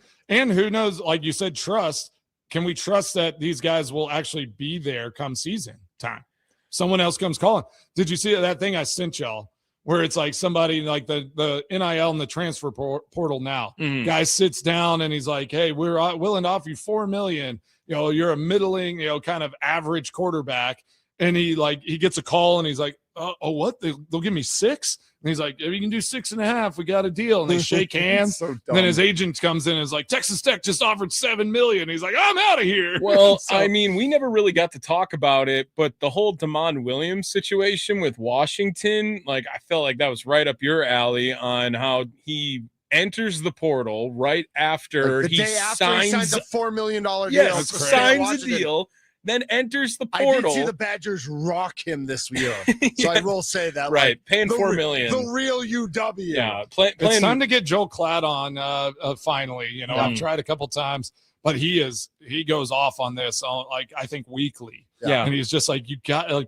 who knows? Like you said, trust. Can we trust that these guys will actually be there come season time? Someone else comes calling. Did you see that thing I sent y'all where it's like somebody like the NIL and the transfer portal now? Mm-hmm. Guy sits down and he's like, "Hey, we're willing to offer you $4 million. You're a middling, kind of average quarterback." And he gets a call and he's like, oh, what? They'll give me 6? And he's like, you can do 6.5. We got a deal. And they shake hands. So and then his agent comes in and is like, Texas Tech just offered $7 million. He's like, I'm out of here. Well, I mean, we never really got to talk about it, but the whole DeMond Williams situation with Washington, I felt like that was right up your alley on how he enters the portal right after he signs a $4 million deal. Yes, signs a deal. Then enters the portal. I did see the Badgers rock him this year, so I will say that. Right, paying $4 million. The real UW. Yeah, it's time to get Joel Klatt on. Finally, I've tried a couple times, but he goes off on this, I think weekly. Yeah, and he's just like, you got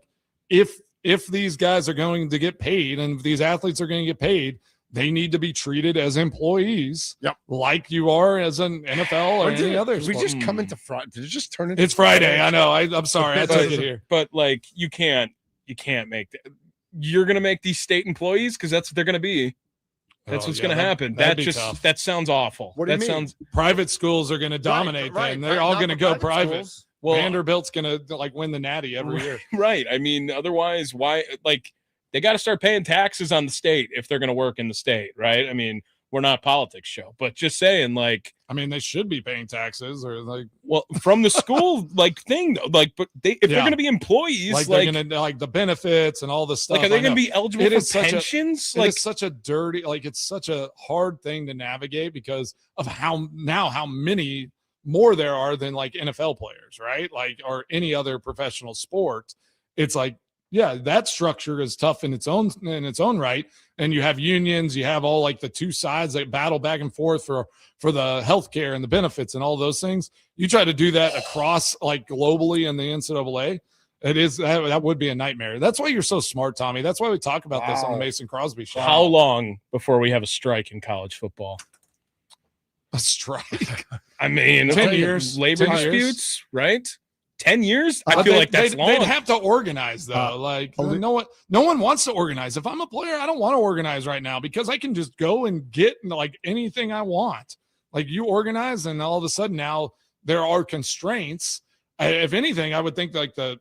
if these guys are going to get paid and if these athletes are going to get paid, they need to be treated as employees, like you are as an NFL or any other. Did we just come into Friday? Did it just turn into? It's Friday. I know. I'm sorry. I took it here. But you can't make that. You're gonna make these state employees because that's what they're gonna be. That's what's gonna happen. That sounds awful. What do you mean? Private schools are gonna dominate. Right, they're all gonna go private. Schools. Well, Vanderbilt's gonna win the Natty every year. Right. I mean, otherwise, why? They got to start paying taxes on the state if they're going to work in the state, right? I mean, we're not a politics show, but just saying, they should be paying taxes from the school thing though. But if they're going to be employees, they're going to the benefits and all the stuff. Are they going to be eligible for pensions? It's such a dirty, it's such a hard thing to navigate because of how many more there are than NFL players, right? Or any other professional sport. It's that structure is tough in its own right. And you have unions, you have all the two sides that battle back and forth for the healthcare and the benefits and all those things. You try to do that across globally in the NCAA, It is. That would be a nightmare. That's why you're so smart, Tommy. That's why we talk about this on the Mason Crosby show. How long before we have a strike in college football? A strike? I mean, 10 years. Labor 10 disputes, years. right? 10 years? I feel like that's long. They'd have to organize, though. No one wants to organize. If I'm a player, I don't want to organize right now because I can just go and get like anything I want. Like you organize, and all of a sudden now there are constraints. If anything, I would think like the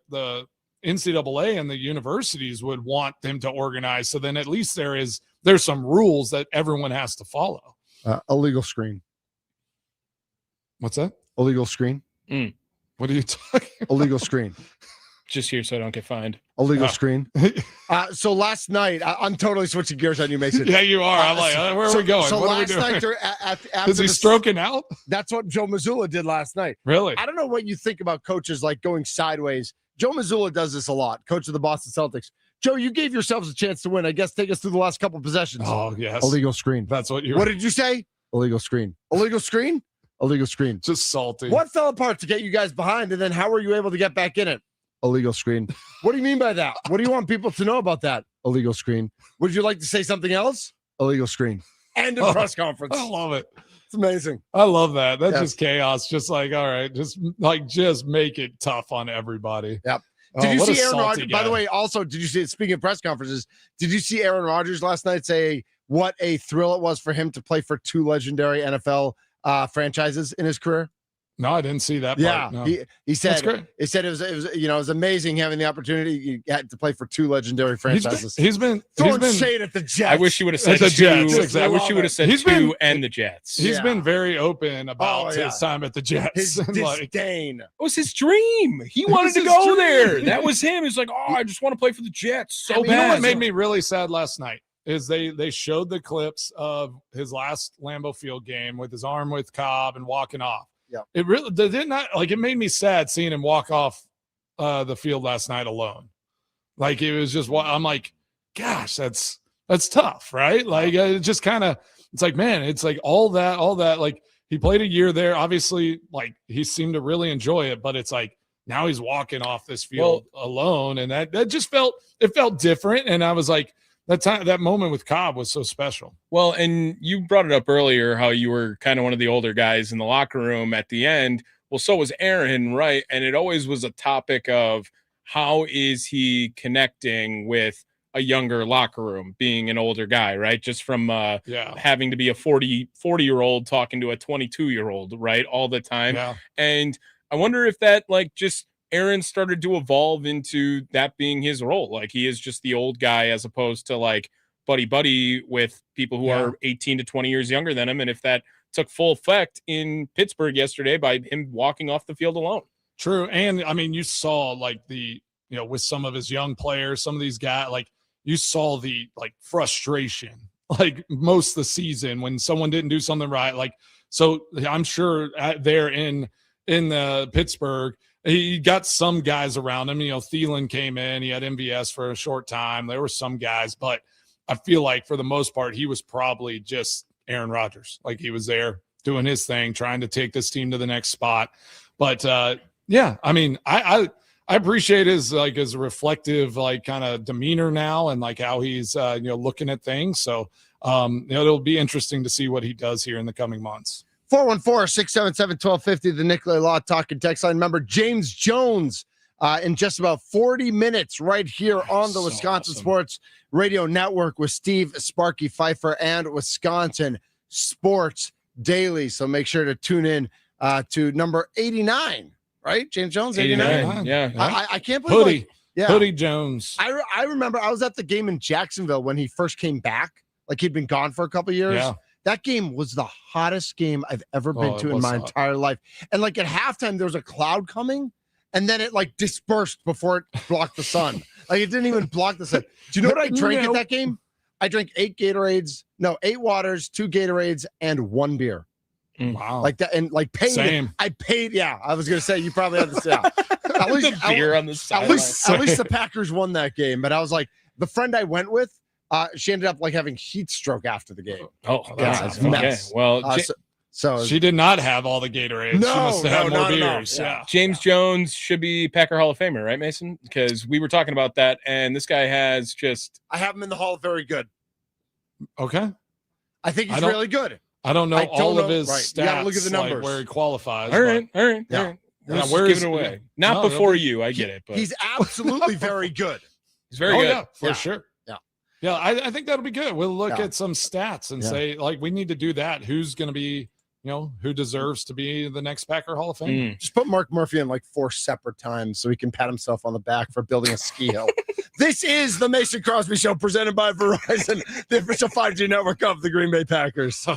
NCAA and the universities would want them to organize. So then at least there's some rules that everyone has to follow. Illegal screen. What's that? Illegal screen. What are you talking about? Illegal screen. Just here so I don't get fined. Illegal screen. So last night, I'm totally switching gears on you, Mason. Yeah, you are. I'm like, where are we going? So what are we last doing? night, after Is he stroking out? That's what Joe Mazzulla did last night. Really? I don't know what you think about coaches like going sideways. Joe Mazzulla does this a lot, coach of the Boston Celtics. Joe, you gave yourselves a chance to win. I guess take us through the last couple possessions. Oh, yes. Illegal screen. That's what What did you say? Illegal screen. Illegal screen? Illegal screen. Just salty. What fell apart to get you guys behind, and then how were you able to get back in it? Illegal screen. What do you mean by that? What do you want people to know about that? Illegal screen. Would you like to say something else? Illegal screen. And a press conference. I love it. It's amazing. I love that. That's Yes. just chaos. Just like, all right, just make it tough on everybody. Yep. Oh, Did you what a see Aaron salty Rodgers? By the guy. way, also, did you see, speaking of press conferences, did you see Aaron Rodgers last night say what a thrill it was for him to play for two legendary NFL franchises in his career? No, I didn't see that. Yeah, part. No. he That's said great. it was it was amazing having the opportunity. You had to play for two legendary franchises. He's been Throwing shade at the Jets. I wish you would have said The two. Jets, I wish exactly. you would have said He's two been- and the Jets. He's Yeah. been very open about Oh, yeah. his time at the Jets. His Like, disdain. It was his dream. He wanted to his go dream. there. That was him. He's like, oh, I just want to play for the Jets so you know bad. what made me really sad last night is they showed the clips of his last Lambeau Field game with his arm with Cobb and walking off. Yeah. It really did not like it made me sad seeing him walk off the field last night alone. Like it was just I'm like, gosh, that's tough, right? Like it just kind of it's like, man, it's like all that like he played a year there. Obviously, like he seemed to really enjoy it, but it's like now he's walking off this field alone, and that just felt different. And I was like, that moment with Cobb was so special. Well, and you brought it up earlier how you were kind of one of the older guys in the locker room at the end. Well, so was Aaron, right? And it always was a topic of how is he connecting with a younger locker room, being an older guy, right? Just from having to be a 40-year-old talking to a 22-year-old, right? All the time. Yeah. And I wonder if that like just Aaron started to evolve into that being his role. Like he is just the old guy as opposed to like buddy with people who are 18 to 20 years younger than him. And if that took full effect in Pittsburgh yesterday by him walking off the field alone. True. And I mean, you saw like with some of his young players, some of these guys, like you saw the like frustration, like most of the season when someone didn't do something right. Like, so I'm sure there in Pittsburgh, he got some guys around him. Thielen came in. He had MVS for a short time. There were some guys, but I feel like for the most part, he was probably just Aaron Rodgers. Like he was there doing his thing, trying to take this team to the next spot. But I mean, I appreciate his reflective, like kind of demeanor now and like how he's, looking at things. So, it'll be interesting to see what he does here in the coming months. 414-677-1250, the Nicolay Law Talking text line. Remember, James Jones in just about 40 minutes right here on the Wisconsin Sports Radio Network with Steve Sparky Pfeiffer and Wisconsin Sports Daily. So make sure to tune in to number 89, right? James Jones, 89. Yeah. I can't believe Hoodie Jones. I remember I was at the game in Jacksonville when he first came back. Like he'd been gone for a couple of years. Yeah. That game was the hottest game I've ever been to in my entire life. And like at halftime, there was a cloud coming, and then it like dispersed before it blocked the sun. Like it didn't even block the sun. Do you know what I drank at that game? I drank 8 waters, 2 Gatorades, and 1 beer. Wow. Like that, and like paid. Same. I paid. Yeah, I was gonna say you probably had the same. At least The beer on the side. At least the Packers won that game. But I was like, the friend I went with, she ended up like having heat stroke after the game. Oh, Yeah, God. it's a mess. Okay. Well, So She did not have all the Gatorade. She must have had more not enough. beers. Yeah. James Jones should be Packer Hall of Famer, right, Mason? Because we were talking about that, and this guy has just. I have him in the Hall. Very good. Okay. I think he's really good. I don't know all of his right. stats. You gotta look at the numbers. Like where he qualifies. All right. Yeah. Let's Where just is give it he? away. Not No, before you. I get it, but He's absolutely very good. he's very good. Yeah, for sure. Yeah. Yeah, I think that'll be good. We'll look at some stats and say, like, we need to do that. Who's going to be, who deserves to be the next Packer Hall of Fame? Just put Mark Murphy in like 4 separate times so he can pat himself on the back for building a ski hill. This is the Mason Crosby Show presented by Verizon, the official 5G network of the Green Bay Packers.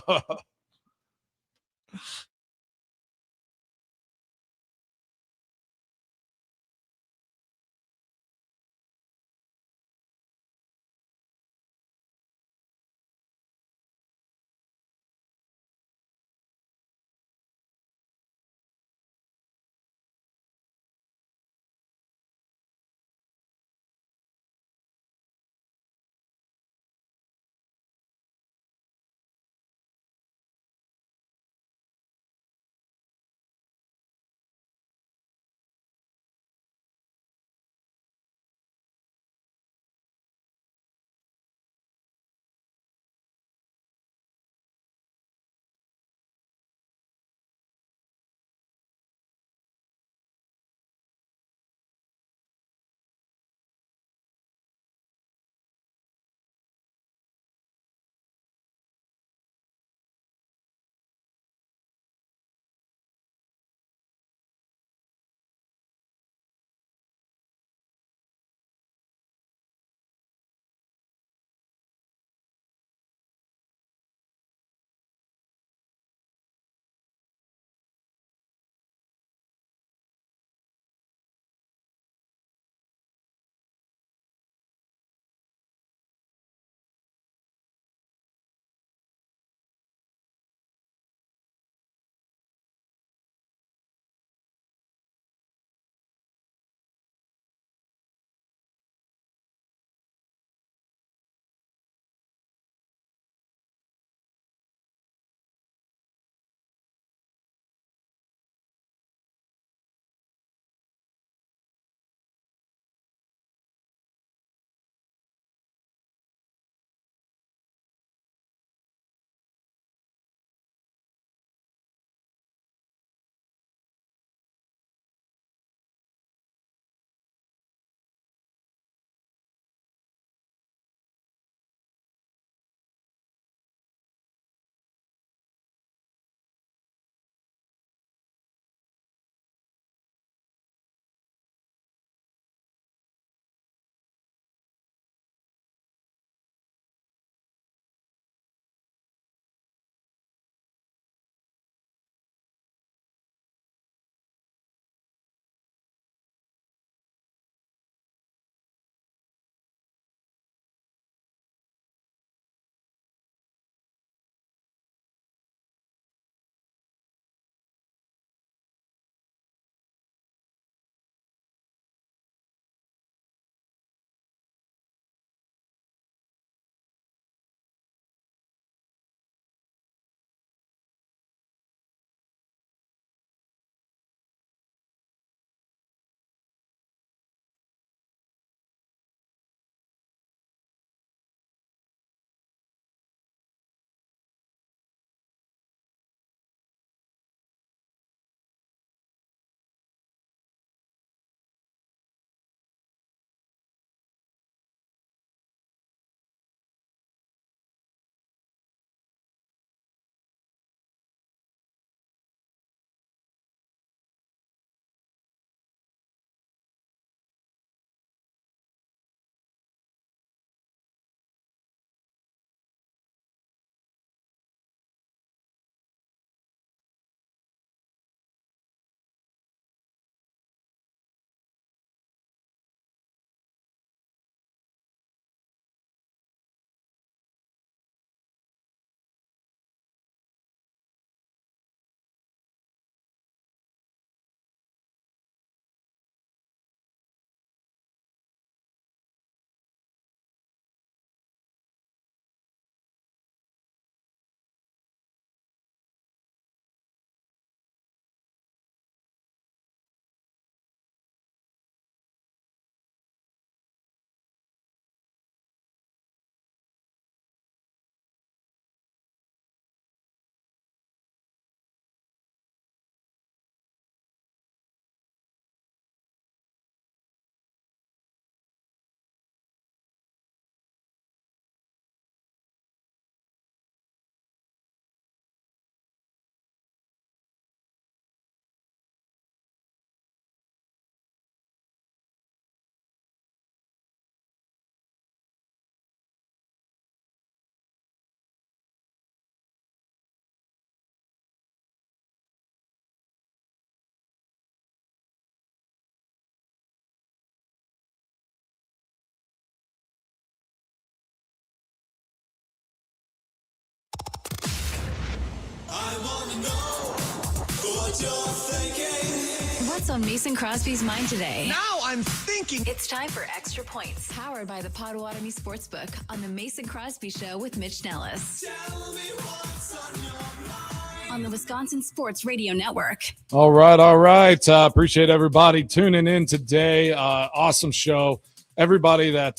What's on Mason Crosby's mind today? Now I'm thinking. It's time for Extra Points, powered by the Potawatomi Sportsbook on the Mason Crosby Show with Mitch Nellis. Tell me what's on your mind. On the Wisconsin Sports Radio Network. All right. Appreciate everybody tuning in today. Awesome show. Everybody that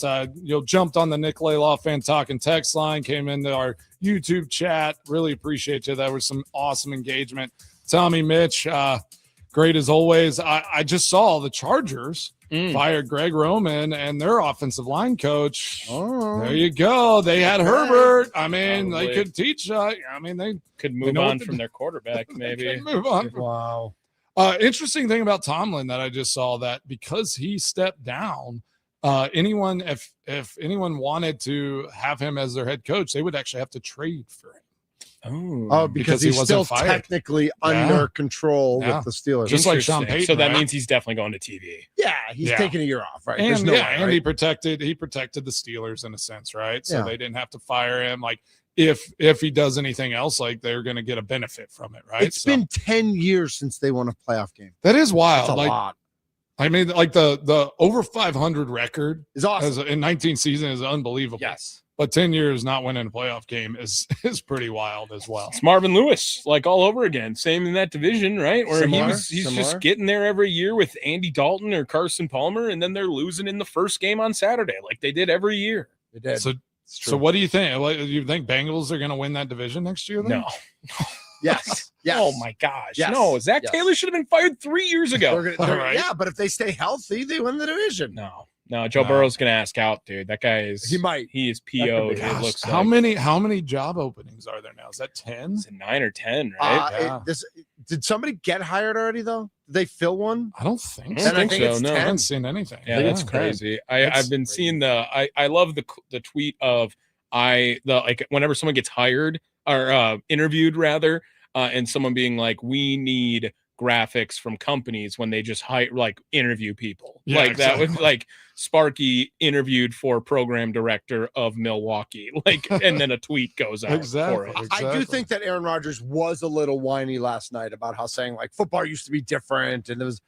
jumped on the Nick Laylaw Fan Talking text line, came into our YouTube chat. Really appreciate you. That was some awesome engagement. Tommy, Mitch, great as always. I just saw the Chargers fired Greg Roman and their offensive line coach. Oh, there you go. They had Herbert. I mean, Probably. they could teach. They Could move know on what from their quarterback, maybe. move on. wow. Interesting thing about Tomlin that I just saw, that because he stepped down, if anyone wanted to have him as their head coach, they would actually have to trade for him. Oh, because he he's wasn't still fired. technically under control with the Steelers. Just like Sean Interesting. Payton, So that right? means he's definitely going to TV. Yeah, he's Yeah. taking a year off, right? And There's no way, and right? he protected the Steelers in a sense, right? So Yeah. they didn't have to fire him. Like if he does anything else, like they're going to get a benefit from it, right? It's been 10 years since they won a playoff game. that is wild. That's a Like lot. I mean, like the over 500 record It's awesome. in 19 seasons is unbelievable. Yes. But 10 years not winning a playoff game is pretty wild as well. It's Marvin Lewis, like all over again. Same in that division, right? Where Similar, he's similar. just getting there every year with Andy Dalton or Carson Palmer, and then they're losing in the first game on Saturday, like they did every year. They did. So what do you think? Do you think Bengals are going to win that division next year? Then? No. Yes. Yes. Oh my gosh. Yes. No, Zach Yes. Taylor should have been fired 3 years ago. All right. Yeah, but if they stay healthy, they win the division. No, Joe No. Burrow's gonna ask out, dude. That guy is He might. He is could PO'd. be. It Gosh, looks how like. many job openings are there now? Is that 10? Is it 9 or 10, right? Yeah. Did somebody get hired already, though? Did they fill one? I don't think I so. don't think think so. it's No. I 10. haven't seen anything. Yeah, that's Yeah. crazy. That's I've been crazy. seeing I love the tweet of whenever someone gets hired or interviewed rather, and someone being like, we need graphics from companies when they just interview people. Yeah, Like that was exactly. like Sparky interviewed for program director of Milwaukee, and then a tweet goes out Exactly. for it. I do Exactly. think that Aaron Rodgers was a little whiny last night about how saying like football used to be different and it was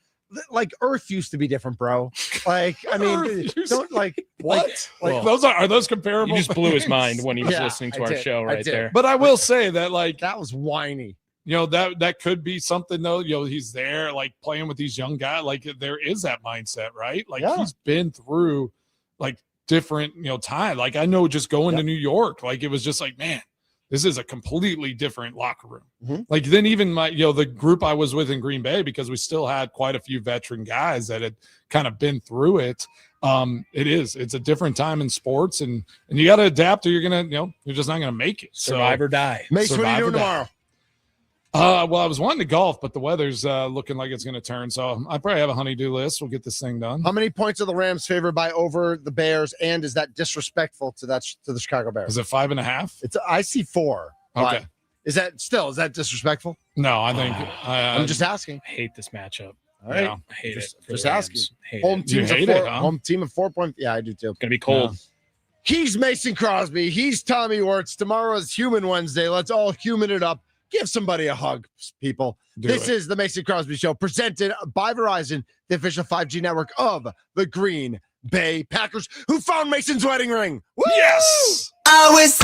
like Earth used to be different, bro. Like, I mean, Earth used don't like What? like Well, those are those comparable? You just blew his things? mind when he was Yeah, listening to I our did. show I right did. there. But I will say that, like, that was whiny. that could be something though. He's there, like playing with these young guys. Like there is that mindset, right? Like Yeah. he's been through like different, time. Like I know just going to New York, like it was just like, man, this is a completely different locker room. Mhm. Like then even my, the group I was with in Green Bay, because we still had quite a few veteran guys that had kind of been through it. It's a different time in sports, and you got to adapt or you're going to, you're just not going to make it. Survive or die. Mace, what are Survive you or doing die. tomorrow? Well, I was wanting to golf, but the weather's looking like it's going to turn. So I probably have a honey-do list. We'll get this thing done. How many points are the Rams favored by over the Bears? And is that disrespectful to the Chicago Bears? Is it 5.5? I see 4. but Okay. Is that disrespectful? No, I think I'm just asking. I hate this matchup. All right. Yeah. I hate Just- it. for just the Rams. asking. Hate Home it. You team hate it, huh? Home team of 4 points. Yeah, I do too. It's gonna be cold. He's Mason Crosby. He's Tommy Wirtz. Tomorrow is Human Wednesday. Let's all human it up. Give somebody a hug, people. This is the Mason Crosby Show, presented by Verizon, the official 5G network of the Green Bay Packers, who found Mason's wedding ring. Woo! Yes. I was